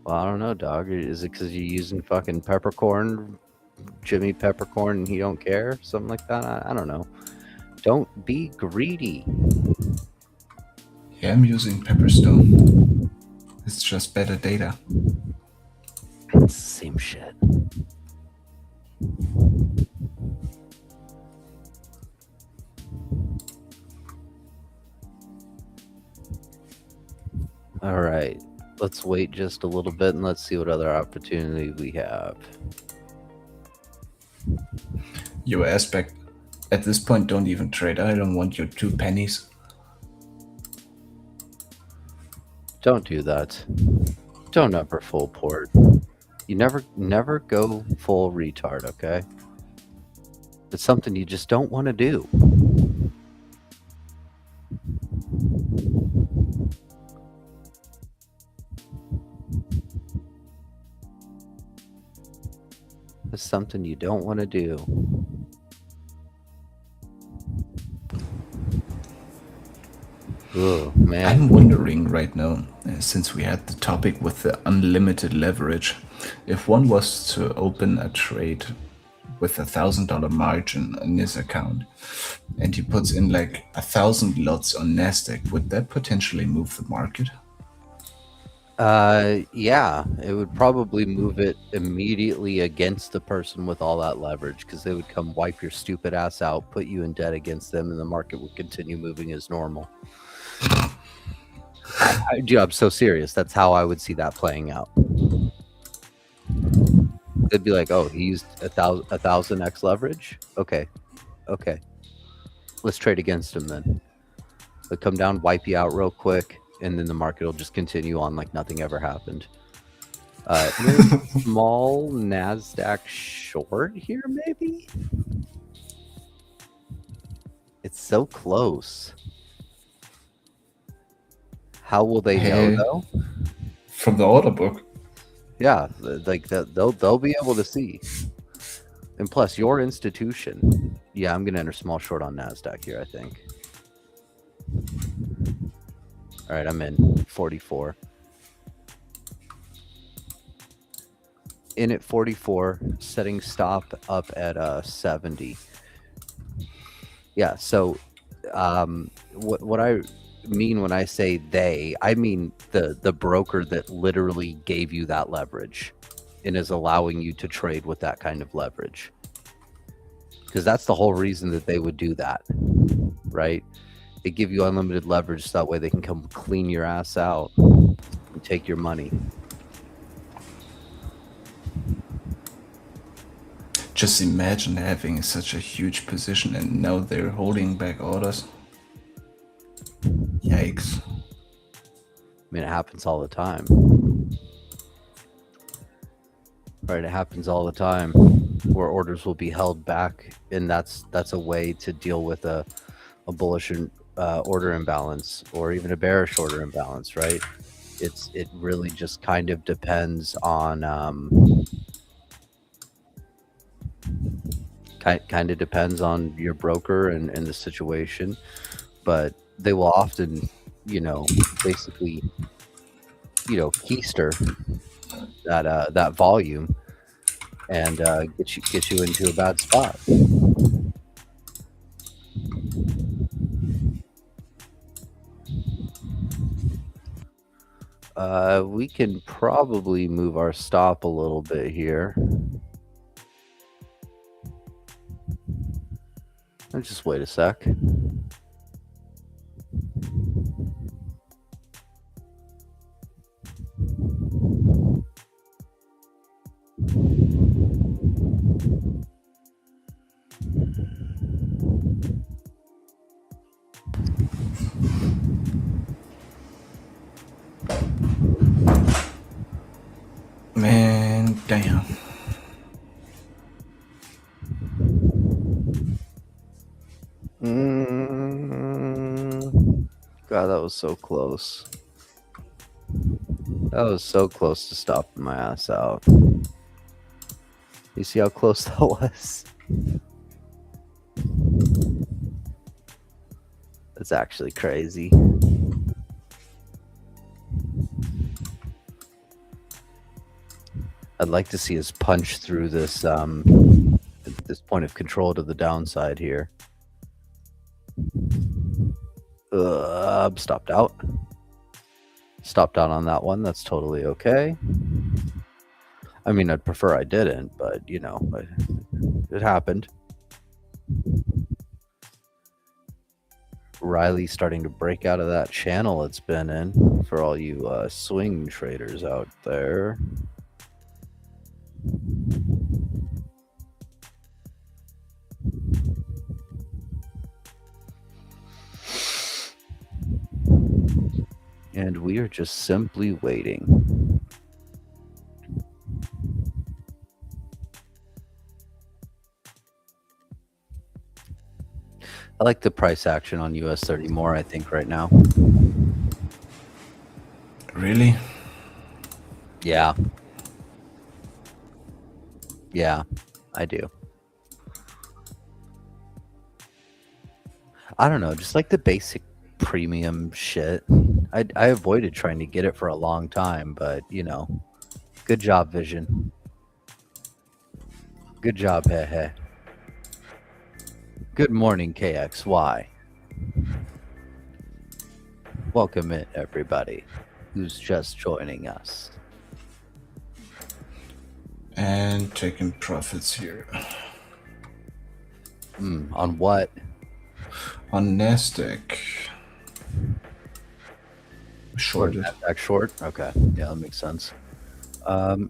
Well, I don't know, dog. Is it because you're using fucking peppercorn, Jimmy Peppercorn, and he don't care? Something like that? I don't know. Don't be greedy. Yeah, I'm using Pepperstone. It's just better data. It's the same shit. All right. Let's wait just a little bit and let's see what other opportunity we have. Your aspect. At this point, don't even trade. I don't want your 2 pennies. Don't do that. Don't ever full port. You never go full retard, okay? It's something you just don't want to do. It's something you don't want to do. Oh, man. I'm wondering right now, since we had the topic with the unlimited leverage, if one was to open a trade with $1,000 margin in his account, and he puts in like 1,000 lots on Nasdaq, would that potentially move the market? Yeah, it would probably move it immediately against the person with all that leverage, because they would come wipe your stupid ass out, put you in debt against them, and the market would continue moving as normal. Dude, I'm so serious. That's how I would see that playing out. They'd be like, "Oh, he used 1,000x leverage. Okay, let's trade against him then." They'll come down, wipe you out real quick, and then the market will just continue on like nothing ever happened. Small Nasdaq short here, maybe. It's so close. How will they know though? From the order book. Yeah, like they'll be able to see. And plus, your institution. Yeah, I'm gonna enter small short on Nasdaq here, I think. All right, I'm in 44. In at 44, setting stop up at 70. Yeah, so what I mean when I say they, I mean the broker that literally gave you that leverage and is allowing you to trade with that kind of leverage. Because that's the whole reason that they would do that, right? They give you unlimited leverage so that way they can come clean your ass out and take your money. Just imagine having such a huge position and now they're holding back orders. Yikes. I mean, it happens all the time. Right, it happens all the time where orders will be held back, and that's a way to deal with a bullish order imbalance or even a bearish order imbalance, right? It really just kind of depends on kind of depends on your broker and the situation, but they will often, basically, keister that volume and get you into a bad spot. We can probably move our stop a little bit here. Just wait a sec. Man, damn. God, that was so close. That was so close to stopping my ass out. You see how close that was? That's actually crazy. I'd like to see us punch through this this point of control to the downside here. Stopped out. Stopped out on that one. That's totally okay. I mean, I'd prefer I didn't, but it happened. Riley's starting to break out of that channel it's been in for all you swing traders out there. And we are just simply waiting. I like the price action on US 30 more, I think, right now. Really? Yeah. Yeah, I do. I don't know, just like the basic premium shit. I avoided trying to get it for a long time, but good job, Vision. Good job, Hehe. Good morning, KXY. Welcome in, everybody who's just joining us. And taking profits here. On what? On Nasdaq. Shorted. Nasdaq short? Okay. Yeah, that makes sense.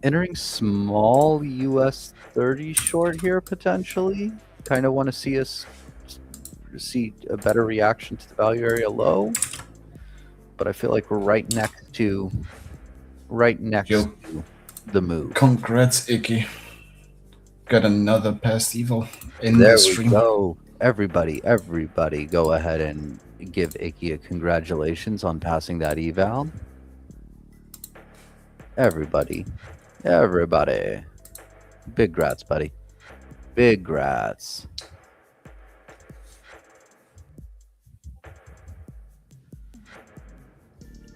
Entering small US 30 short here, potentially. Kind of want to see us see a better reaction to the value area low. But I feel like we're right next to the move. Congrats, Icky. Got another past evil in There the stream. we go. Everybody, go ahead and give Icky a congratulations on passing that eval. Everybody. Big grats, buddy. Big grats.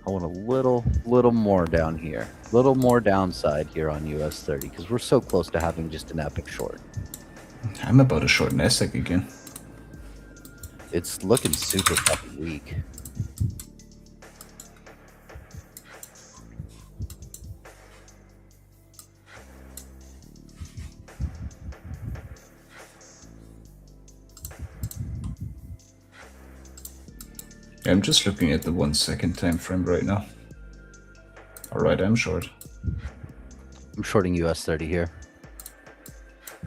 I want a little more down here. A little more downside here on US 30 because we're so close to having just an epic short. I'm about to short Nasdaq again. It's looking super fucking weak. Yeah, I'm just looking at the 1 second time frame right now. Alright, I'm short. I'm shorting US 30 here.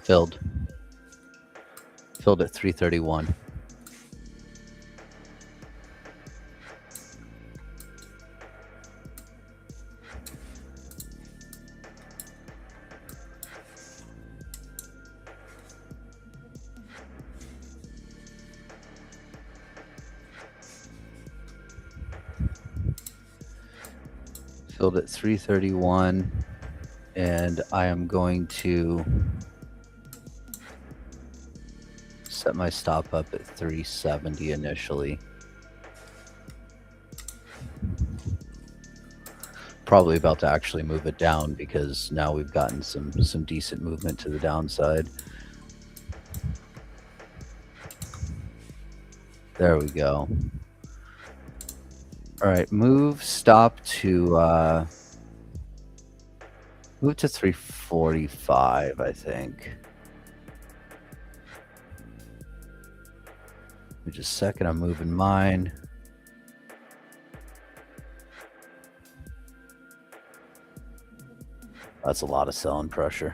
Filled at 331. Filled at 331, and I am going to set my stop up at 370 initially. Probably about to actually move it down because now we've gotten some decent movement to the downside. There we go. All right, move stop to 345, I think. Give me just a second, I'm moving mine. That's a lot of selling pressure.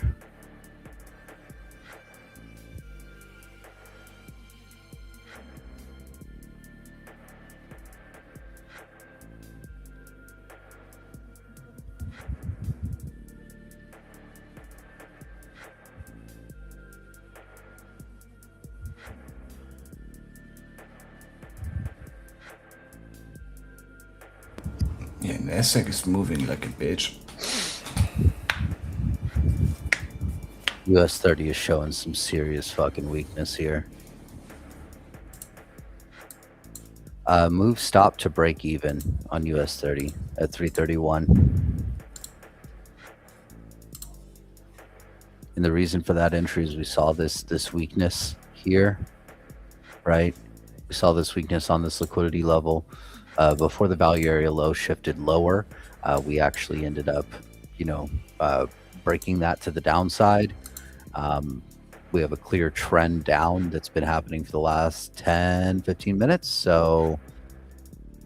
Yeah, Nasdaq is moving like a bitch. US 30 is showing some serious fucking weakness here. Move stop to break even on US 30 at 331. And the reason for that entry is we saw this weakness here, right? We saw this weakness on this liquidity level. Before the value area low shifted lower, we actually ended up, breaking that to the downside. We have a clear trend down that's been happening for the last 10-15 minutes. So,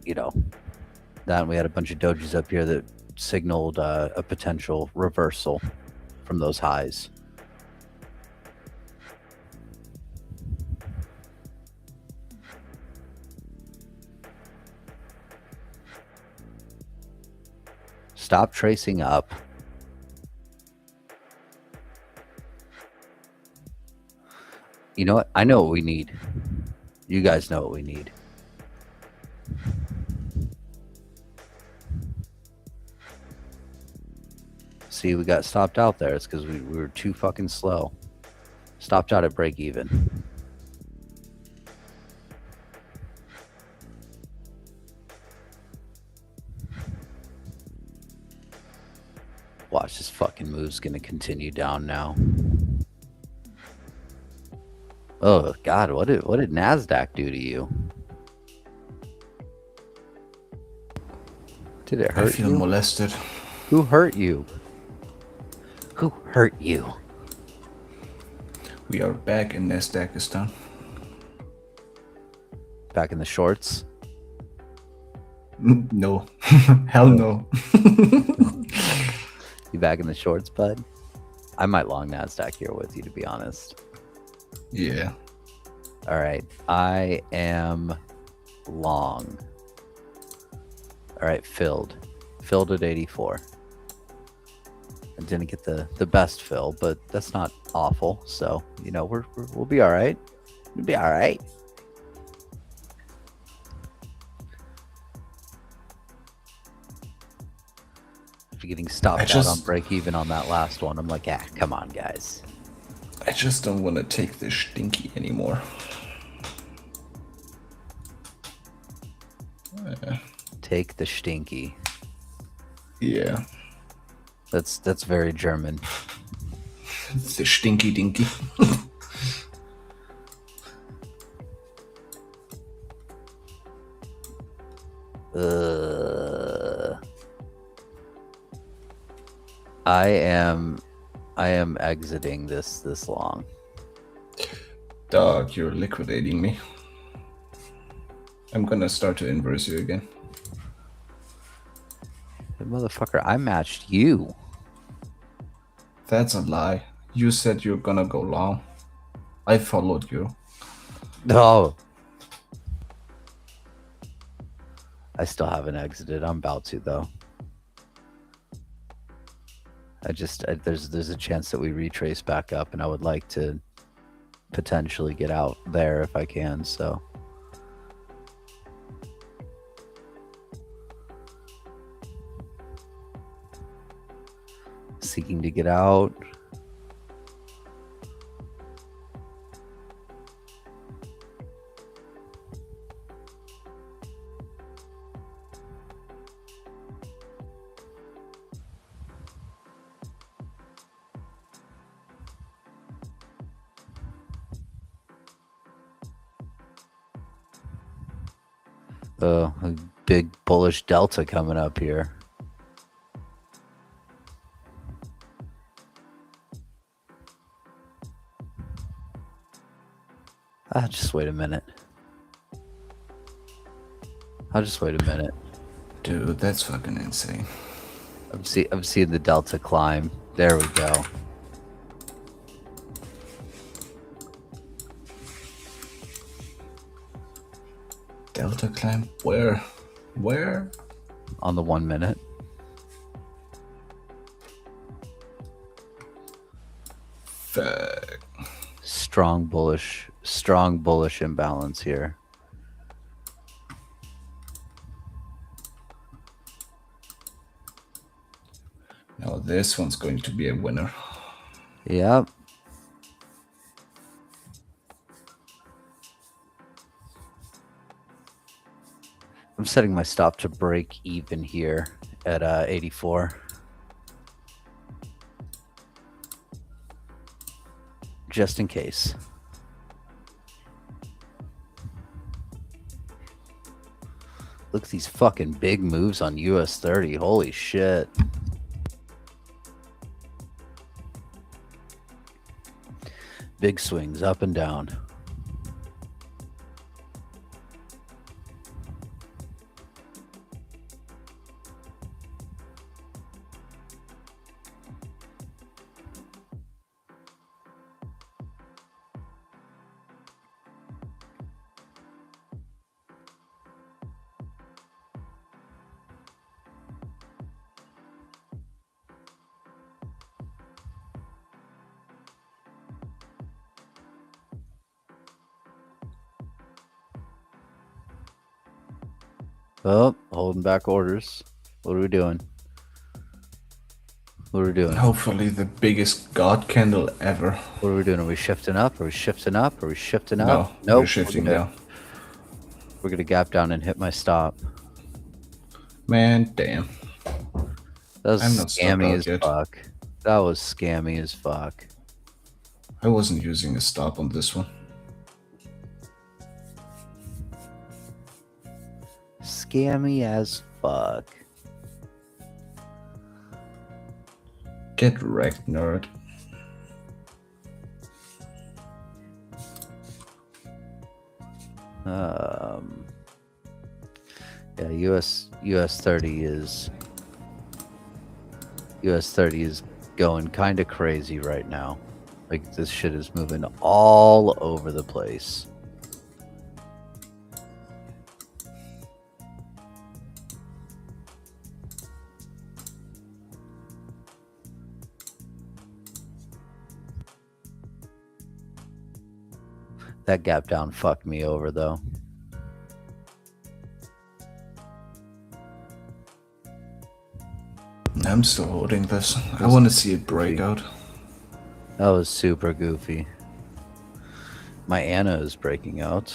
then we had a bunch of dojis up here that signaled a potential reversal from those highs. Stop tracing up. You know what? I know what we need. You guys know what we need. See, we got stopped out there. It's because we were too fucking slow. Stopped out at break even. Watch, this fucking move's gonna continue down now. Oh God, what did Nasdaq do to you? Did it I hurt feel you? molested. Who hurt you? Who hurt you? We are back in Nasdaqistan. Back in the shorts? No. Hell no. You back in the shorts, bud? I might long Nasdaq here with you, to be honest. Yeah. All right, I am long. All right, filled at 84. I didn't get the best fill, but that's not awful. So we'll be all right. We'll be all right. After getting stopped out on break even on that last one, I'm like, come on, guys. I just don't want to take this stinky anymore. Take the stinky. Yeah. That's very German. The stinky dinky. I am exiting this long. Dog, you're liquidating me. I'm gonna start to inverse you again. Motherfucker, I matched you. That's a lie. You said you're gonna go long. I followed you. No. I still haven't exited. I'm about to, though. There's a chance that we retrace back up, and I would like to potentially get out there if I can, so. Seeking to get out. A big bullish delta coming up here. Just wait a minute. I'll just wait a minute. Dude, that's fucking insane. I'm seeing the delta climb. There we go. Delta climb? Where? Where? On the 1 minute. Fuck. Strong bullish imbalance here. Now this one's going to be a winner. Yep. I'm setting my stop to break even here at 84. Just in case. Look at these fucking big moves on US 30. Holy shit. Big swings up and down. Oh, holding back orders. What are we doing? What are we doing? Hopefully the biggest god candle ever. What are we doing? Are we shifting up? Are we shifting up? Are we shifting up? No, nope. we're shifting down. We're gonna gap down and hit my stop. Man, damn. That was scammy as fuck. That was scammy as fuck. I wasn't using a stop on this one. scammy as fuck. Get wrecked, nerd. Yeah, US 30 is going kind of crazy right now. Like this shit is moving all over the place. That gap down fucked me over though. I'm still holding this. I want to see it break out. That was super goofy. My Anna is breaking out.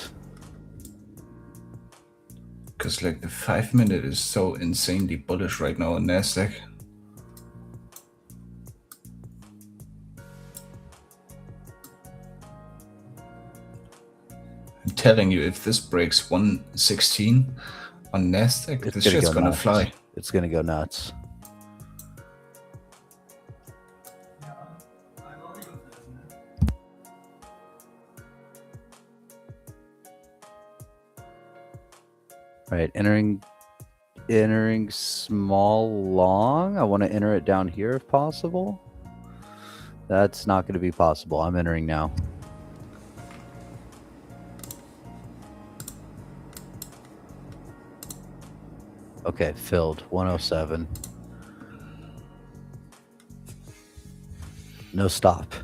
Because like the 5 minute is so insanely bullish right now on Nasdaq. I'm telling you, if this breaks 116 on Nasdaq, this shit's gonna fly. It's gonna go nuts. Right, entering small long. I want to enter it down here if possible. That's not going to be possible. I'm entering now. Okay, filled 107. No stop.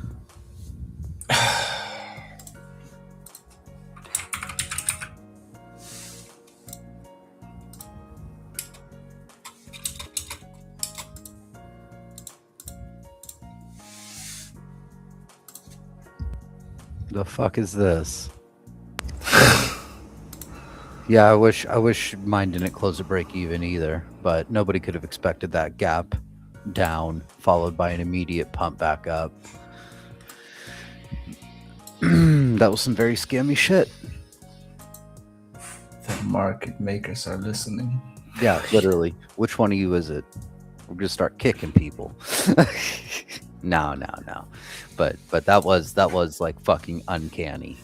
The fuck is this? Yeah, I wish mine didn't close at break even either, but nobody could have expected that gap down followed by an immediate pump back up. That was some very scammy shit. The market makers are listening. Yeah, literally. Which one of you is it? We're gonna start kicking people. No. But that was like fucking uncanny.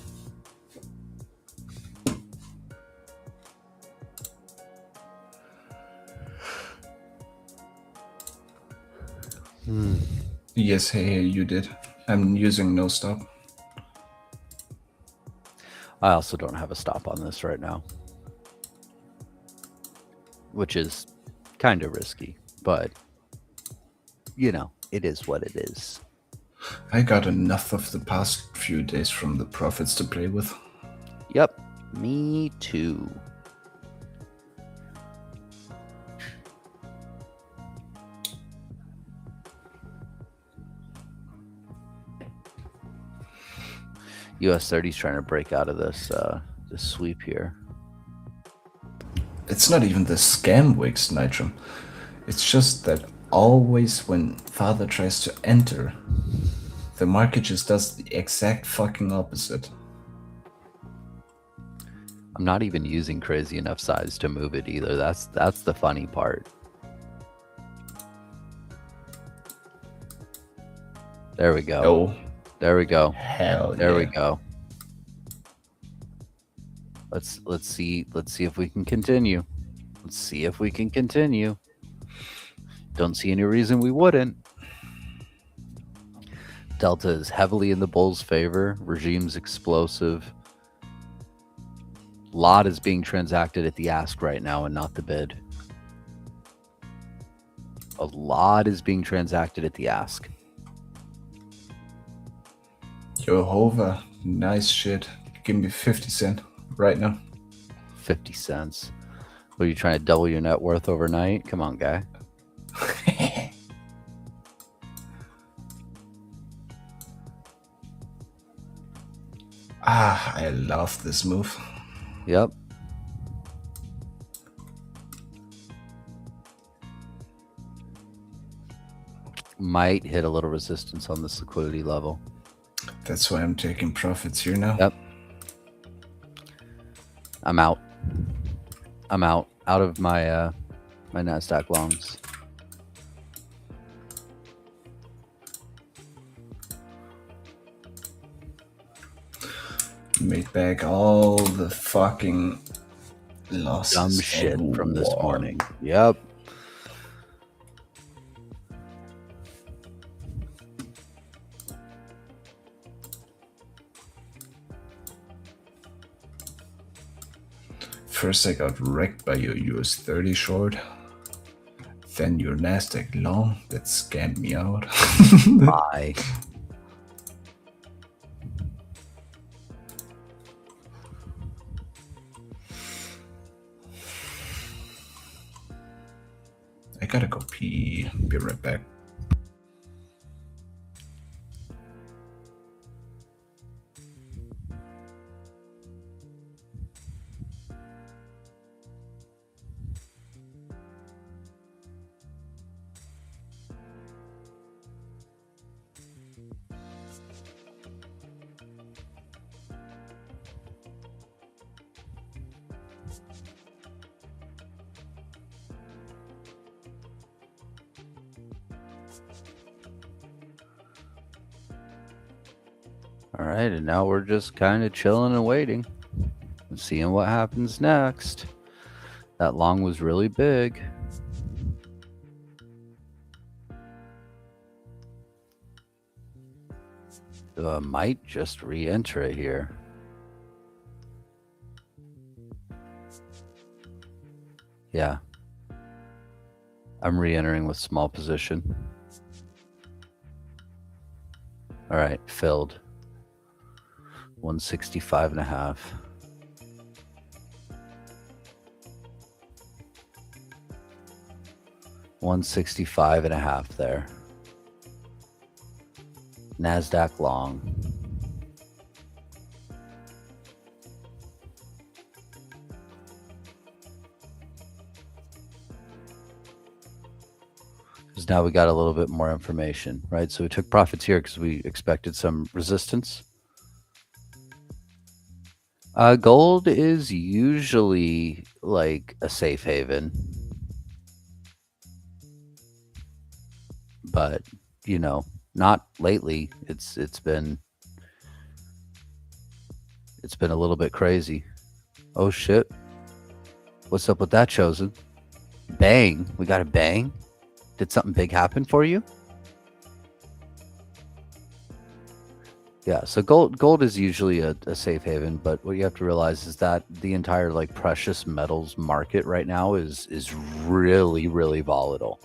Yes, hey, you did. I'm using no stop. I also don't have a stop on this right now, which is kind of risky, but you know, it is what it is. I got enough of the past few days from the profits to play with. Yep, me too. US 30 is trying to break out of this this sweep here. It's not even the scam wicks, Nitrum. It's just that always when Father tries to enter, the market just does the exact fucking opposite. I'm not even using crazy enough size to move it either. That's the funny part. There we go. Oh, there we go. Hell there yeah. we go. Let's see if we can continue. Let's see if we can continue. Don't see any reason we wouldn't. Delta is heavily in the bulls' favor. Regime's explosive. Lot is being transacted at the ask right now and not the bid. A lot is being transacted at the ask. Jehovah, nice shit. Give me 50 cents right now. 50 cents. What, are you trying to double your net worth overnight? Come on, guy. I love this move. Yep. Might hit a little resistance on this liquidity level. That's why I'm taking profits here now. Yep. I'm out. I'm out. out of my my Nasdaq longs. Made back all the fucking losses. Dumb shit and from this won. morning. Yep. First, I got wrecked by your US 30 short. Then your Nasdaq long that scammed me out. Bye. I gotta go pee. Be right back. All right, and now we're just kind of chilling and waiting and seeing what happens next. That long was really big. Might just re-enter it here. Yeah. I'm re-entering with small position. All right, filled. 165 and a half. $165.5 there. Nasdaq long. Because now we got a little bit more information, right? So we took profits here because we expected some resistance. Gold is usually like a safe haven. But, you know, not lately. It's been a little bit crazy. Oh shit. What's up with that, Chosen? Bang. We got a bang? Did something big happen for you? Yeah, so gold is usually a safe haven, but what you have to realize is that the entire like precious metals market right now is really, really volatile.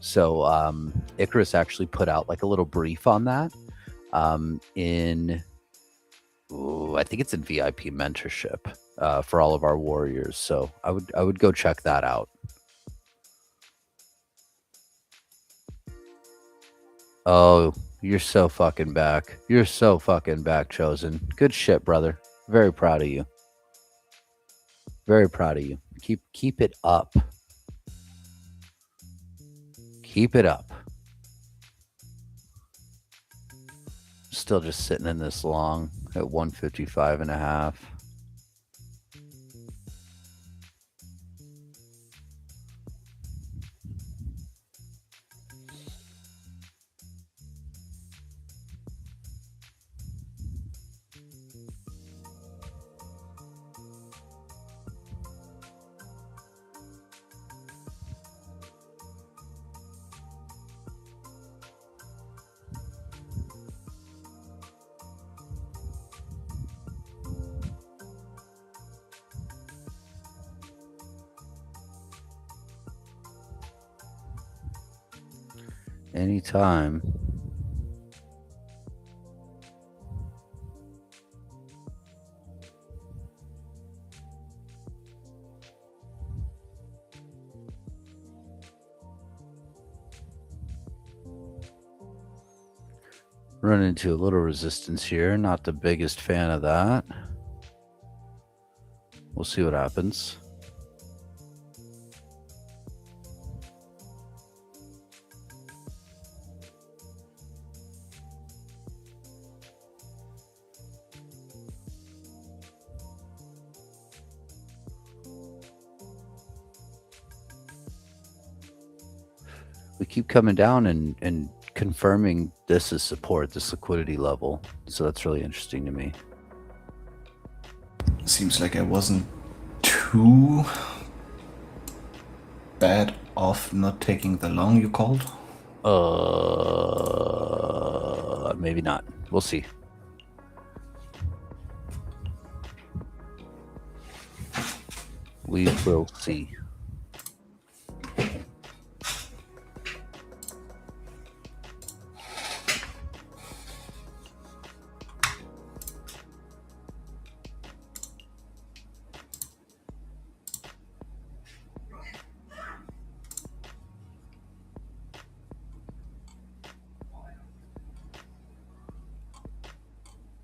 So Icarus actually put out like a little brief on that in I think it's in VIP mentorship for all of our warriors. So I would go check that out. Oh, you're so fucking back. You're so fucking back, Chosen. Good shit, brother. Very proud of you. Very proud of you. Keep it up. Keep it up. Still just sitting in this long at 155.5. Anytime. Run into a little resistance here. Not the biggest fan of that. We'll see what happens. we keep coming down and confirming this is support, this liquidity level. So that's really interesting to me. Seems like I wasn't too bad off not taking the long you called. Maybe not. We'll see. We will see.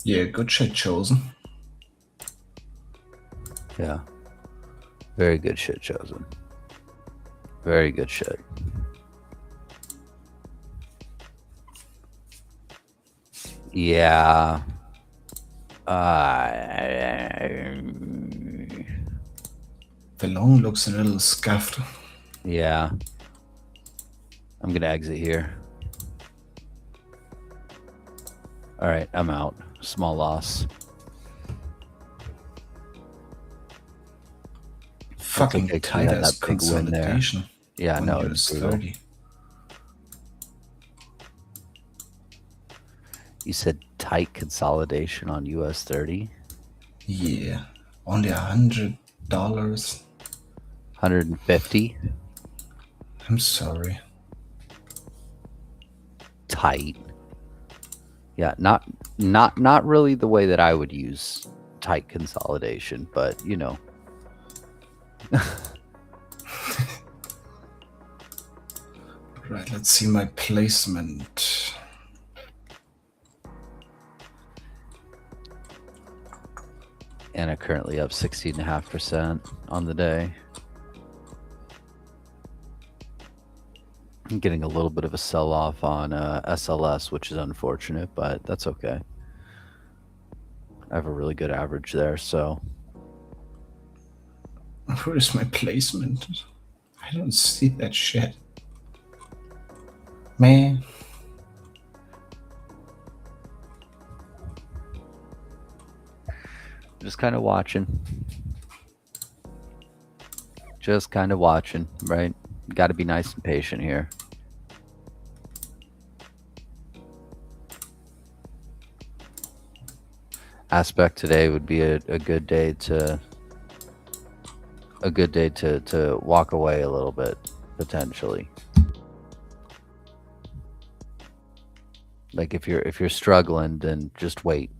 Yeah, good shit chosen. Yeah. Very good shit chosen. Very good shit. Yeah. The long looks a little scuffed. Yeah. I'm going to exit here. All right, I'm out. Small loss. Fucking okay, 'cause we tight had as that big win there. consolidation. Yeah, on no, it's US brutal. 30. You said tight consolidation on US 30? Yeah, only $100. 150? I'm sorry. Tight. Yeah, not really the way that I would use tight consolidation, but you know. Right, let's see my placement. Anna currently up 16.5% on the day. I'm getting a little bit of a sell-off on SLS, which is unfortunate, but that's okay. I have a really good average there, so. Where is my placement? I don't see that shit. Man. Just kind of watching. Just kind of watching, right? Got to be nice and patient here. Aspect today would be a good day to walk away a little bit, potentially. Like if you're struggling, then just wait.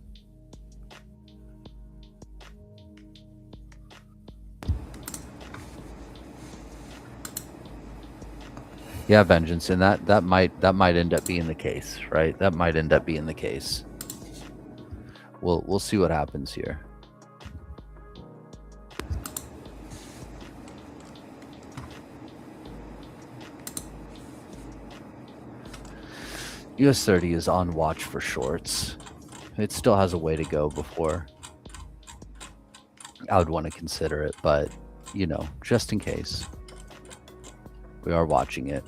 Yeah, Vengeance, and that might end up being the case, right? That might end up being the case. We'll see what happens here. US 30 is on watch for shorts. It still has a way to go before I would want to consider it, but you know, just in case. We are watching it.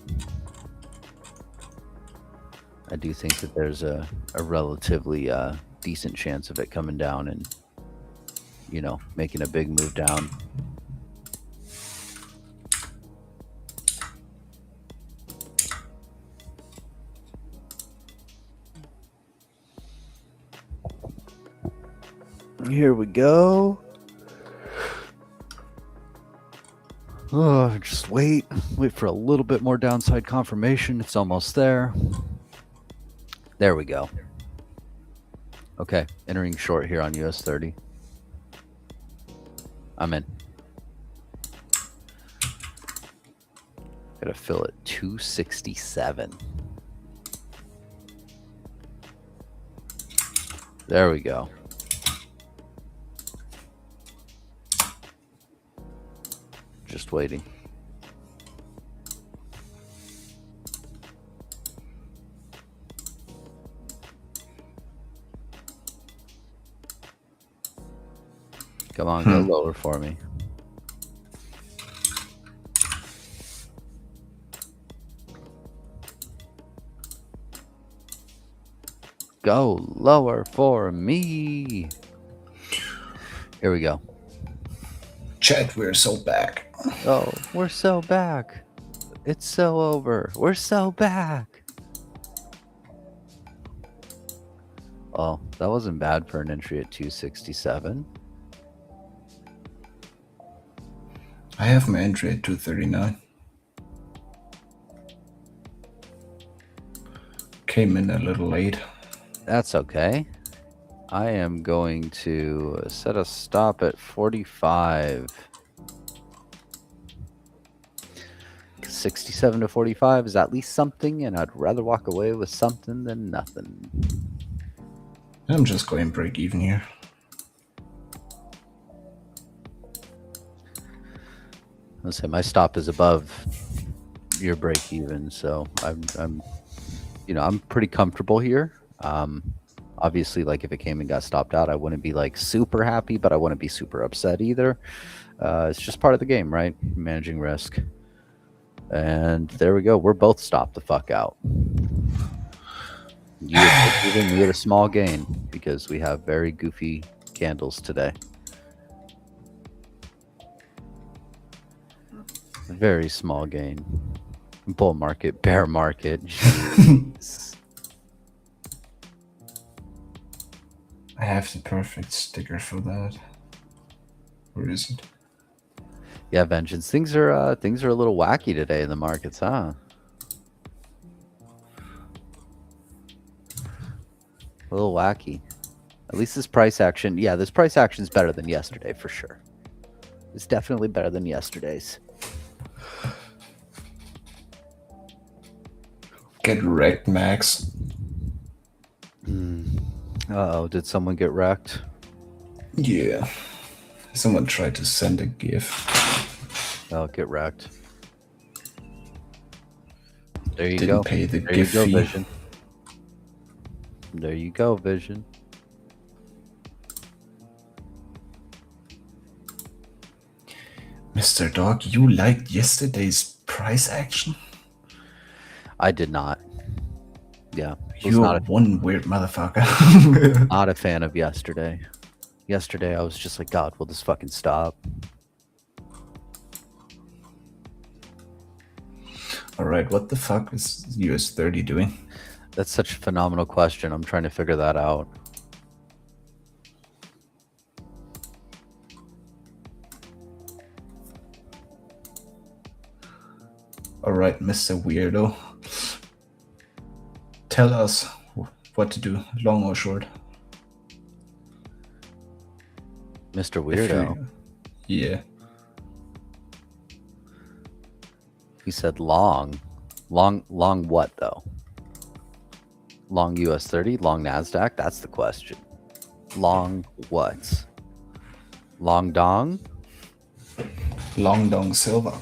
I do think that there's a relatively decent chance of it coming down and, you know, making a big move down. Here we go. Oh, just wait for a little bit more downside confirmation. It's almost there. There we go. Okay, entering short here on US 30. I'm in. Gotta fill at 267. There we go. Just waiting. Come on, go lower for me. go lower for me. Here we go. Chat, we're so back. Oh, we're so back. It's so over. We're so back. Oh, that wasn't bad for an entry at 267. I have my entry at 239. Came in a little late. That's okay. I am going to set a stop at 45. 67 to 45 is at least something, and I'd rather walk away with something than nothing. I'm just going break even here. Let's say my stop is above your break even, so I'm pretty comfortable here. Obviously, like if it came and got stopped out, I wouldn't be like super happy, but I wouldn't be super upset either. It's just part of the game, right? Managing risk. And there we go. We're both stopped the fuck out. You had a small gain because we have very goofy candles today. Very small gain. Bull market, bear market. Jeez. I have the perfect sticker for that. Where is it? Yeah, Vengeance. Things are a little wacky today in the markets, huh? A little wacky. At least this price action. Yeah, this price action is better than yesterday for sure. It's definitely better than yesterday's. Get wrecked, Max. Uh-oh, did someone get wrecked? Yeah. Someone tried to send a GIF. Oh, get wrecked. There you Didn't go. pay the There you GIF go, fee. Vision. There you go, Vision. Mr. Dog, you liked yesterday's price action? I did not. Yeah. You're one weird motherfucker. Not a fan of yesterday. Yesterday, I was just like, God, will this fucking stop? Alright, what the fuck is US 30 doing? That's such a phenomenal question. I'm trying to figure that out. Alright, Mr. Weirdo. Tell us what to do, long or short. Mr. Weirdo. Yeah. He said long. Long what, though? Long US 30? Long NASDAQ? That's the question. Long what? Long dong? Long Dong Silver.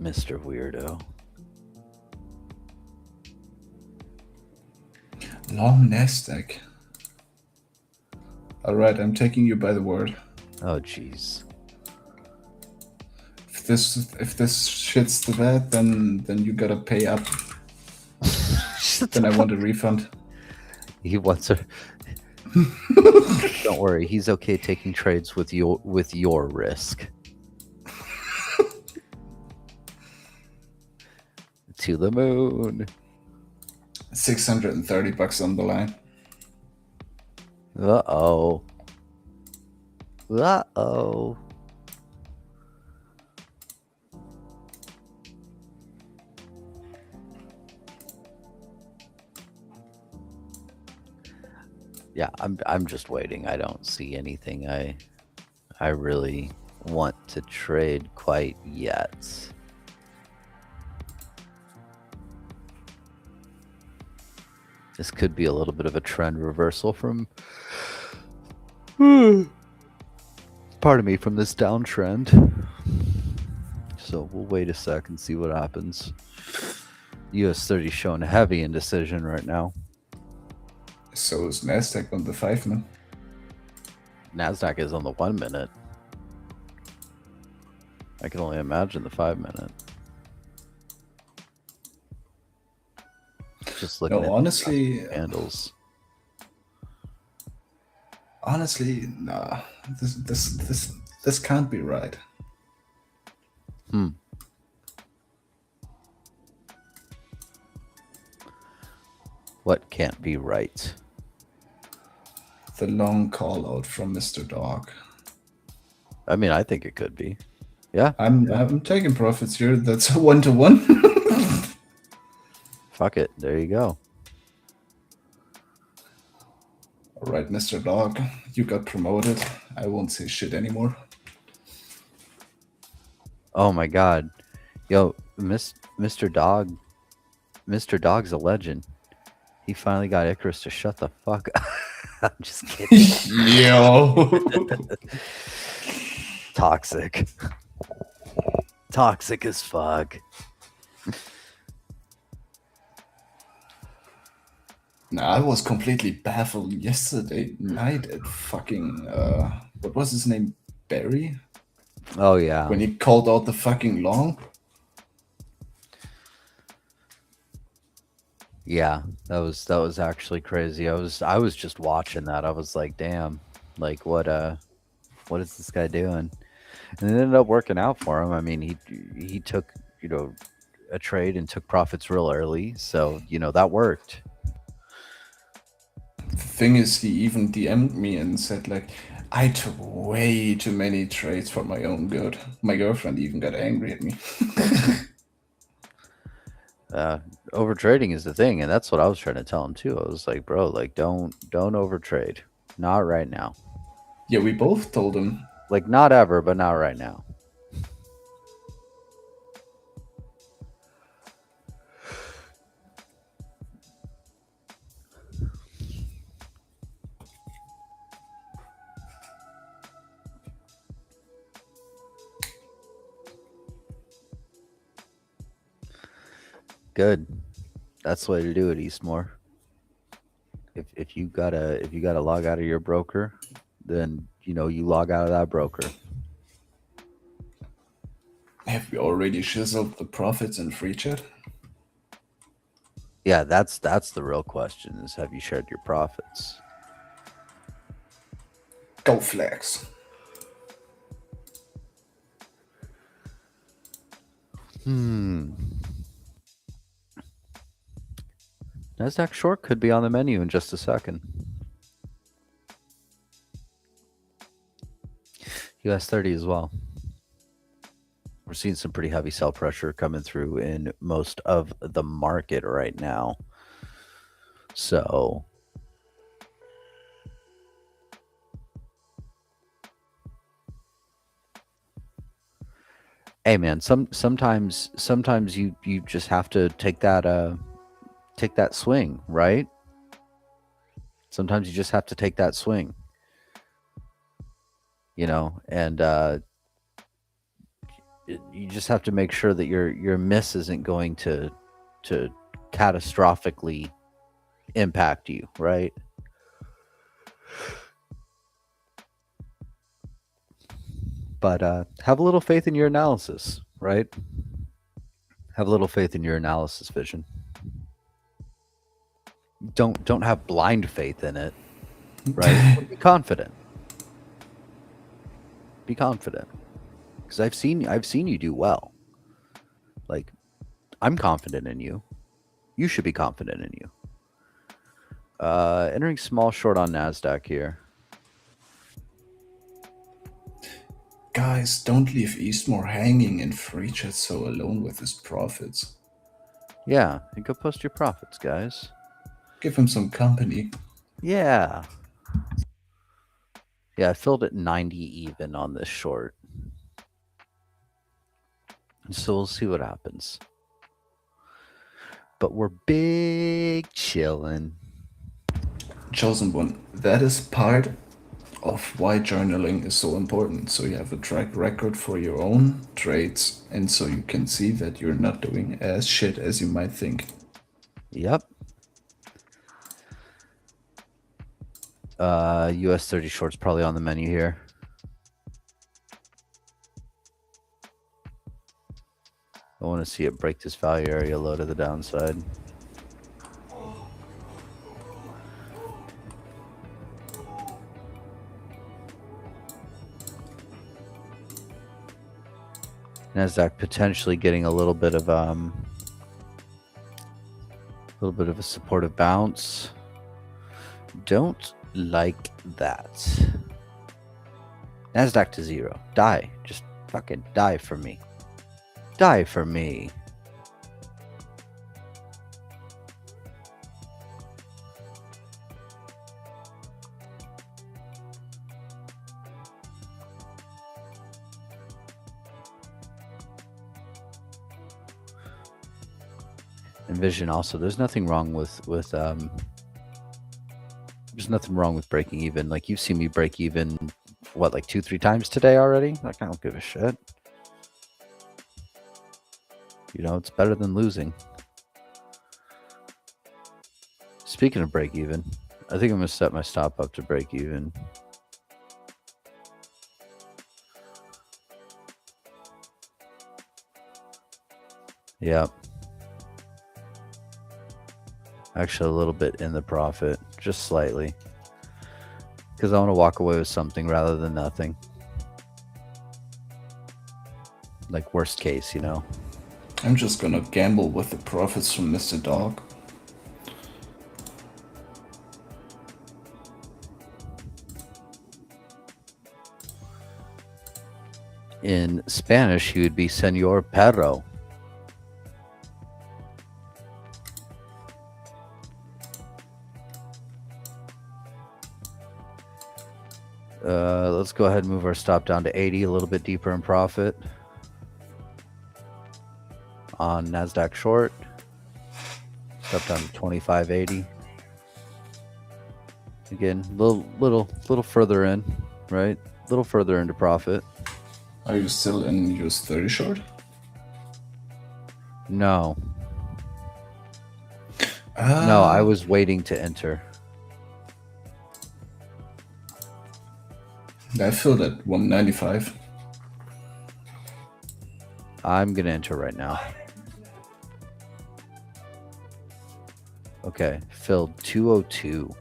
Mr. Weirdo. Long Nasdaq. Alright, I'm taking you by the word. Oh, jeez. If this shits the bed, then you gotta pay up. Then I want a refund. He wants a... Don't worry, he's okay taking trades with your risk. To the moon. $630 on the line. Uh-oh. Uh-oh. Yeah, I'm just waiting. I don't see anything I really want to trade quite yet. This could be a little bit of a trend reversal from pardon me, from this downtrend. So we'll wait a sec and see what happens. US 30 showing heavy indecision right now. So is Nasdaq on the 5-minute. NASDAQ is on the 1 minute. I can only imagine the 5 minute. Just looking No, at honestly, candles. nah. This can't be right. Hmm. What can't be right? The long call out from Mr. Dog. I mean, I think it could be. Yeah. I'm taking profits here. That's a 1-to-1. Fuck it. There you go. All right, Mr. Dog, you got promoted. I won't say shit anymore. Oh my god. Yo, Mr. Dog. Mr. Dog's a legend. He finally got Icarus to shut the fuck up. I'm just kidding. Yo. Toxic. Toxic as fuck. Nah, I was completely baffled yesterday night at fucking what was his name? Barry? Oh yeah. When he called out the fucking long. Yeah, that was actually crazy. I was just watching that. I was like, damn, like what is this guy doing? And it ended up working out for him. I mean, he took, you know, a trade and took profits real early. So, you know, that worked. The thing is, he even DM'd me and said like, I took way too many trades for my own good. My girlfriend even got angry at me. Over trading is the thing, and that's what I was trying to tell him too. I was like, bro, like don't over trade. Not right now. Yeah, we both told him. Like not ever, but not right now. Good. That's the way to do it, Eastmore. If you gotta log out of your broker, then you know you log out of that broker. Have we already chiseled the profits in free chat? Yeah, that's the real question: is have you shared your profits? Go flex. NASDAQ short could be on the menu in just a second. US 30 as well. We're seeing some pretty heavy sell pressure coming through in most of the market right now. So hey man, sometimes you just have to take that swing, right? Sometimes you just have to take that swing. You know, and you just have to make sure that your miss isn't going to catastrophically impact you, right? But have a little faith in your analysis, right? Have a little faith in your analysis vision. Don't have blind faith in it, right? Be confident. Be confident, because I've seen you do well. Like, I'm confident in you. You should be confident in you. Entering small short on NASDAQ here. Guys, don't leave Eastmore hanging in free chat so alone with his profits. Yeah, and go post your profits, guys. Give him some company. Yeah. Yeah, I filled at 90 even on this short. So we'll see what happens. But we're big chillin'. Chosen one. That is part of why journaling is so important. So you have a track record for your own trades, and so you can see that you're not doing as shit as you might think. Yep. US 30 shorts probably on the menu here. I want to see it break this value area low to the downside. Nasdaq potentially getting a little bit of a supportive bounce. Don't like that. Nasdaq to 0. Die. Just fucking die for me. Die for me. Envision also. There's nothing wrong with there's nothing wrong with breaking even. Like, you've seen me break even, what, like 2-3 times today already? Like, I don't give a shit. You know, it's better than losing. Speaking of break even, I think I'm gonna set my stop up to break even. Yep. Actually, a little bit in the profit, just slightly. Because I want to walk away with something rather than nothing. Like, worst case, you know? I'm just gonna gamble with the profits from Mr. Dog. In Spanish, he would be Señor Perro. Let's go ahead and move our stop down to 80, a little bit deeper in profit. On NASDAQ short. Stop down to 25.80. Again, little further in, right? A little further into profit. Are you still in US 30 short? No. No, I was waiting to enter. I filled at 195. I'm going to enter right now. Okay, filled 202.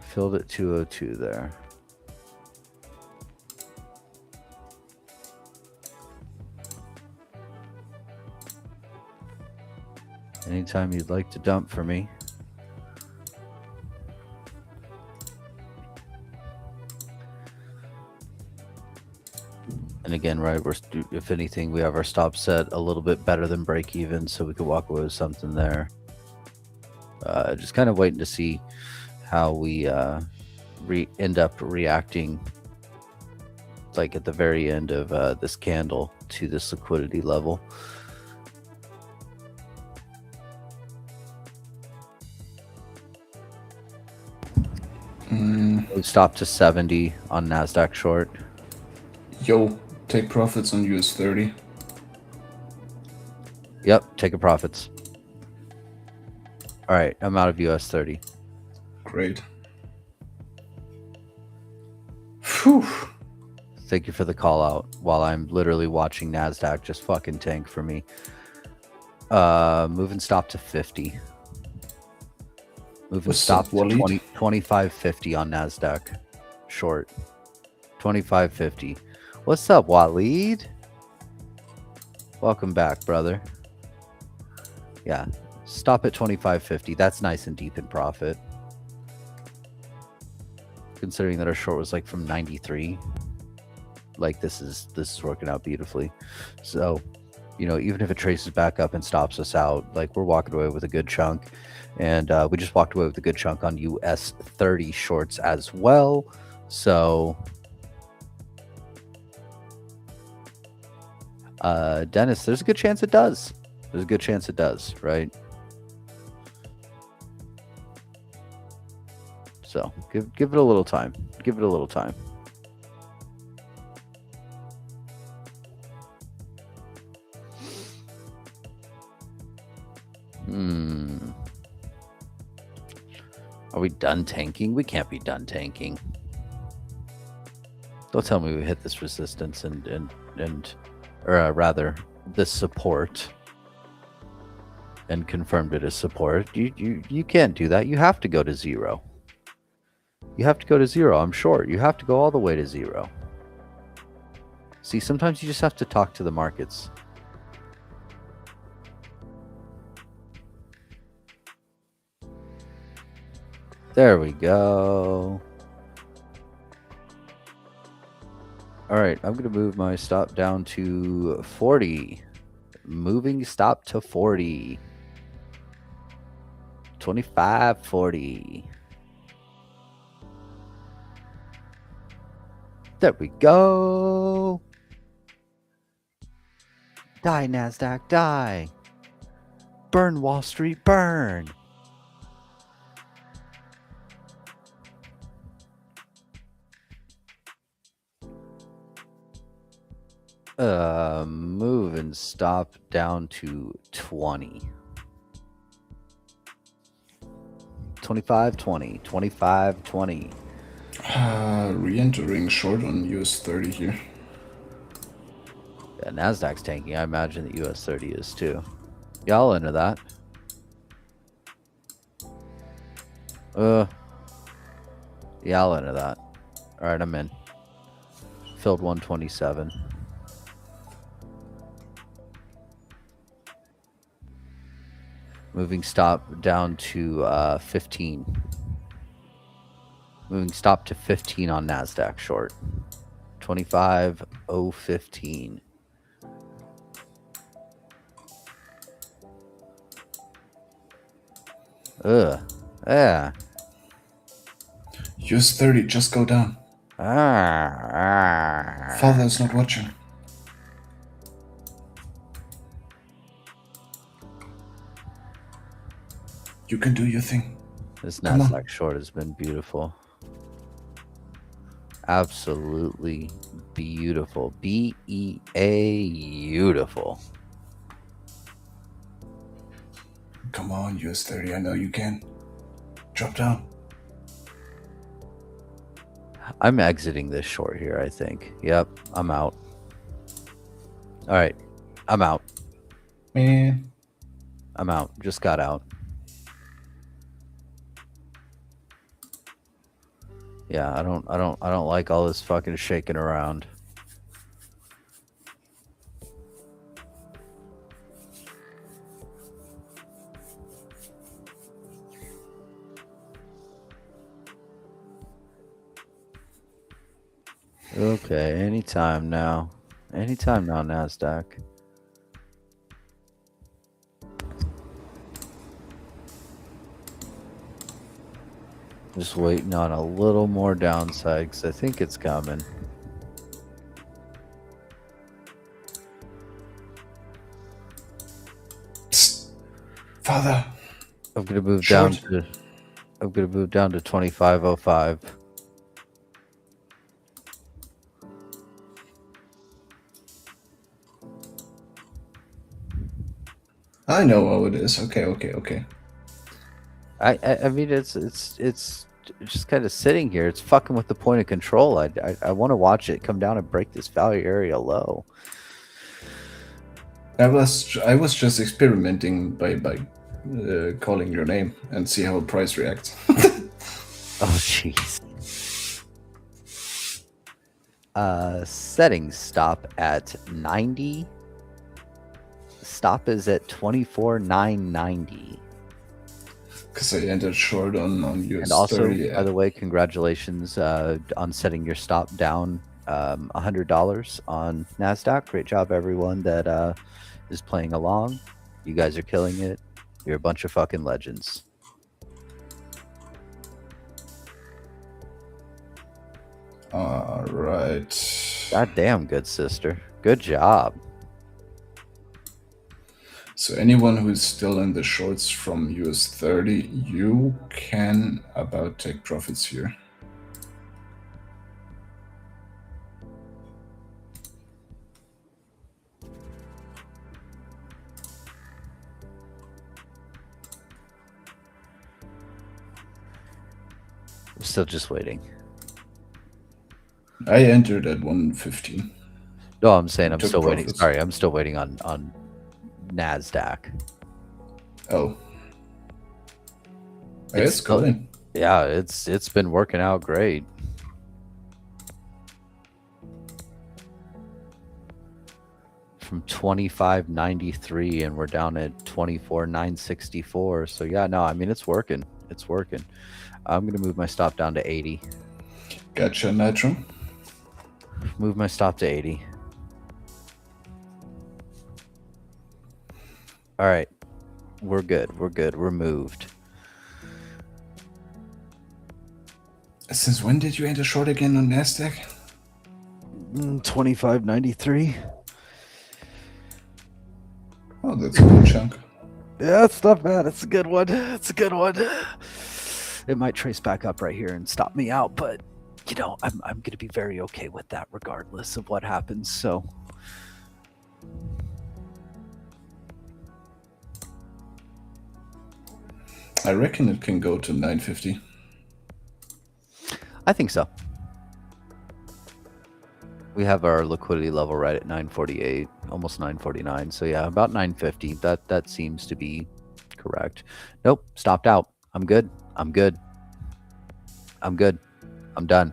Filled at 202 there. Anytime you'd like to dump for me. And again, right, if anything, we have our stop set a little bit better than break even, so we could walk away with something there. Just kind of waiting to see how we end up reacting, like at the very end of this candle, to this liquidity level. We stopped to 70 on NASDAQ short. Yo, take profits on US 30. Yep, take a profits. All right, I'm out of US 30. Great. Whew. Thank you for the call out while I'm literally watching NASDAQ just fucking tank for me. Moving stop to 50. Moving stop to 25.50 on NASDAQ short. 25.50. What's up, Waleed? Welcome back, brother. Yeah, stop at 25.50. That's nice and deep in profit. Considering that our short was like from 93. Like, this is working out beautifully. So, you know, even if it traces back up and stops us out, like, we're walking away with a good chunk. And we just walked away with a good chunk on US 30 shorts as well. So, Dennis, there's a good chance it does. There's a good chance it does, right? So give it a little time. Give it a little time. Are we done tanking? We can't be done tanking. Don't tell me we hit this resistance or rather this support and confirmed it as support. You can't do that. You have to go to 0. You have to go to 0. I'm short. You have to go all the way to 0. See, sometimes you just have to talk to the markets. There we go. All right, I'm going to move my stop down to 40. Moving stop to 40. 25.40. There we go. Die, NASDAQ, die. Burn, Wall Street, burn. Move and stop down to 20. 25.20. 25.20. Re-entering short on US 30 here. Yeah, NASDAQ's tanking. I imagine the US 30 is too. Y'all into that? Yeah, I'll into that. Alright, I'm in. Filled 127. Moving stop down to 15. Moving stop to 15 on NASDAQ short. 25.015. Yeah. US 30, just go down. Father's not watching. You can do your thing. This NASDAQ short has been beautiful. Absolutely beautiful. Beautiful. Come on, US 30, I know you can. Drop down. I'm exiting this short here, I think. Yep, I'm out. All right, I'm out. Man. I'm out. Just got out. Yeah, I don't like all this fucking shaking around. Okay, anytime now. Anytime now, NASDAQ. Just waiting on a little more downside because I think it's coming. Psst. Father. I'm gonna move down to 25.05. I know how it is. Okay. I mean it's just kind of sitting here. It's fucking with the point of control. I want to watch it come down and break this value area low. I was just experimenting by calling your name and see how price reacts. Oh jeez. Setting stop at 90. Stop is at 24,990. Because I entered short on US And also, 30. by the way, congratulations on setting your stop down $100 on NASDAQ. Great job, everyone that is playing along. You guys are killing it. You're a bunch of fucking legends. All right. Goddamn good, sister. Good job. So anyone who's still in the shorts from US 30, you can about take profits here. I'm still just waiting. I entered at 115. No, I'm saying I'm Took still waiting. profits. Sorry, I'm still waiting on NASDAQ. Oh, It's it's going. yeah, it's been working out great. From 25.93 and we're down at 24.964. So yeah, no, I mean it's working. It's working. I'm gonna move my stop down to 80. Gotcha, Nitro. Move my stop to 80. All right. We're good. We're good. We're moved. Since when did you enter short again on Nasdaq? 25.93. Oh, that's a good chunk. Yeah, it's not bad. It's a good one. It's a good one. It might trace back up right here and stop me out, but you know, I'm gonna be very okay with that regardless of what happens. So I reckon it can go to 950. I think so. We have our liquidity level right at 948, almost 949. So yeah, about 950. That seems to be correct. Nope, stopped out. I'm good. I'm good. I'm good. I'm done.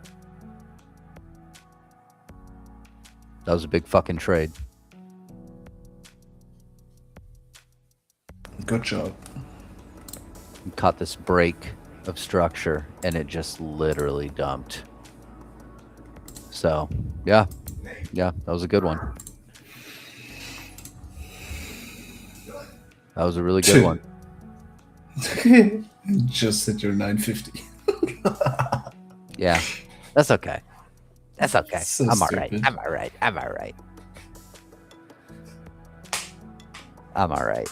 That was a big fucking trade. Good job. We caught this break of structure and it just literally dumped. So yeah, that was a good one. That was a really good one. Just at your 950. Yeah, that's okay. That's okay. So I'm all right. stupid. I'm all right. I'm all right. I'm all right.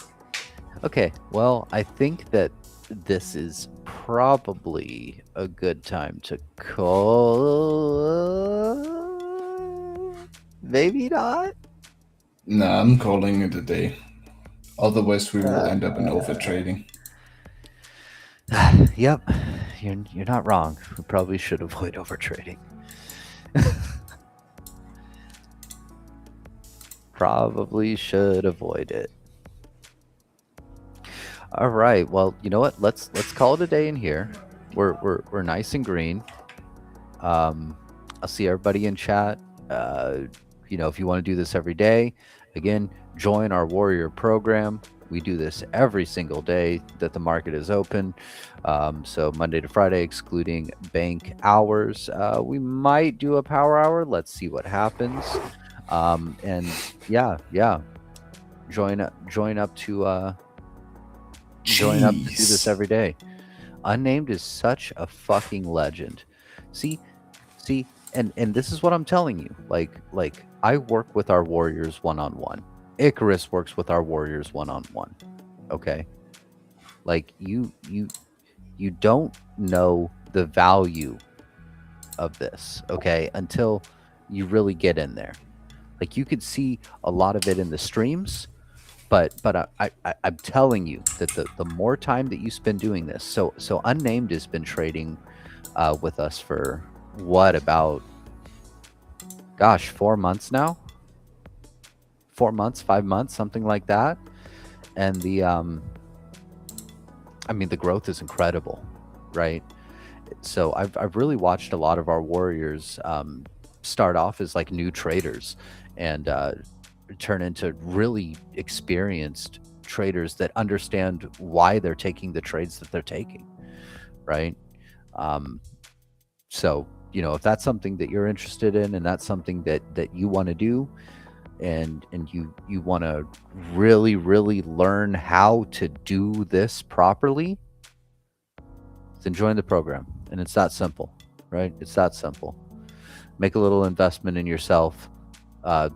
Okay, well, I think that this is probably a good time to call. Maybe not. Nah, I'm calling it a day. Otherwise, we will end up in overtrading. Yep, you're not wrong. We probably should avoid overtrading. Probably should avoid it. All right. Well, you know what? Let's call it a day in here. We're nice and green. I'll see everybody in chat. You know, if you want to do this every day, again, join our Warrior program. We do this every single day that the market is open. So Monday to Friday, excluding bank hours. We might do a power hour. Let's see what happens. And yeah, join up to join up to do this Jeez. every day. Unnamed is such a fucking legend. See, and this is what I'm telling you. Like I work with our warriors one-on-one. Icarus works with our warriors one-on-one. Okay? Like you don't know the value of this, okay, until you really get in there. Like you could see a lot of it in the streams, but I'm telling you that the more time that you spend doing this, so Unnamed has been trading with us for what, about, gosh, 4 months now? 4 months, 5 months, something like that. And the I mean, the growth is incredible, right? So I've really watched a lot of our warriors start off as like new traders and turn into really experienced traders that understand why they're taking the trades that they're taking, right? So, you know, if that's something that you're interested in and that's something that you want to do, and you want to really learn how to do this properly, then join the program. And it's that simple, right? It's that simple. Make a little investment in yourself.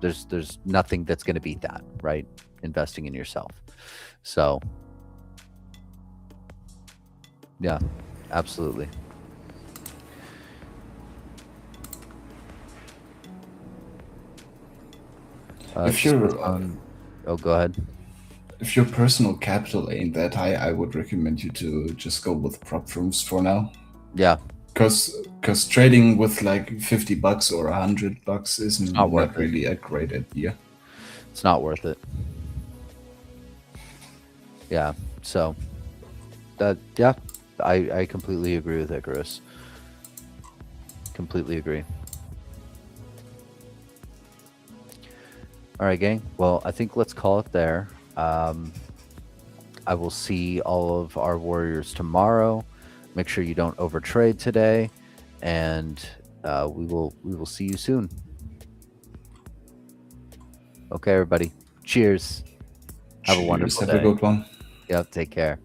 There's nothing that's going to beat that, right? Investing in yourself. So yeah, absolutely. If you're oh, go ahead. if your personal capital ain't that high, I would recommend you to just go with prop firms for now. Yeah, Cause trading with like $50 or $100 is not worth not really a great idea. It's not worth it. Yeah, So that, yeah, I completely agree with Icarus. Completely agree. All right, gang. Well, I think let's call it there. I will see all of our warriors tomorrow. Make sure you don't overtrade today, and we will see you soon. Okay, everybody. Cheers. Have a Cheers, wonderful have a day. good one. Yep. Take care.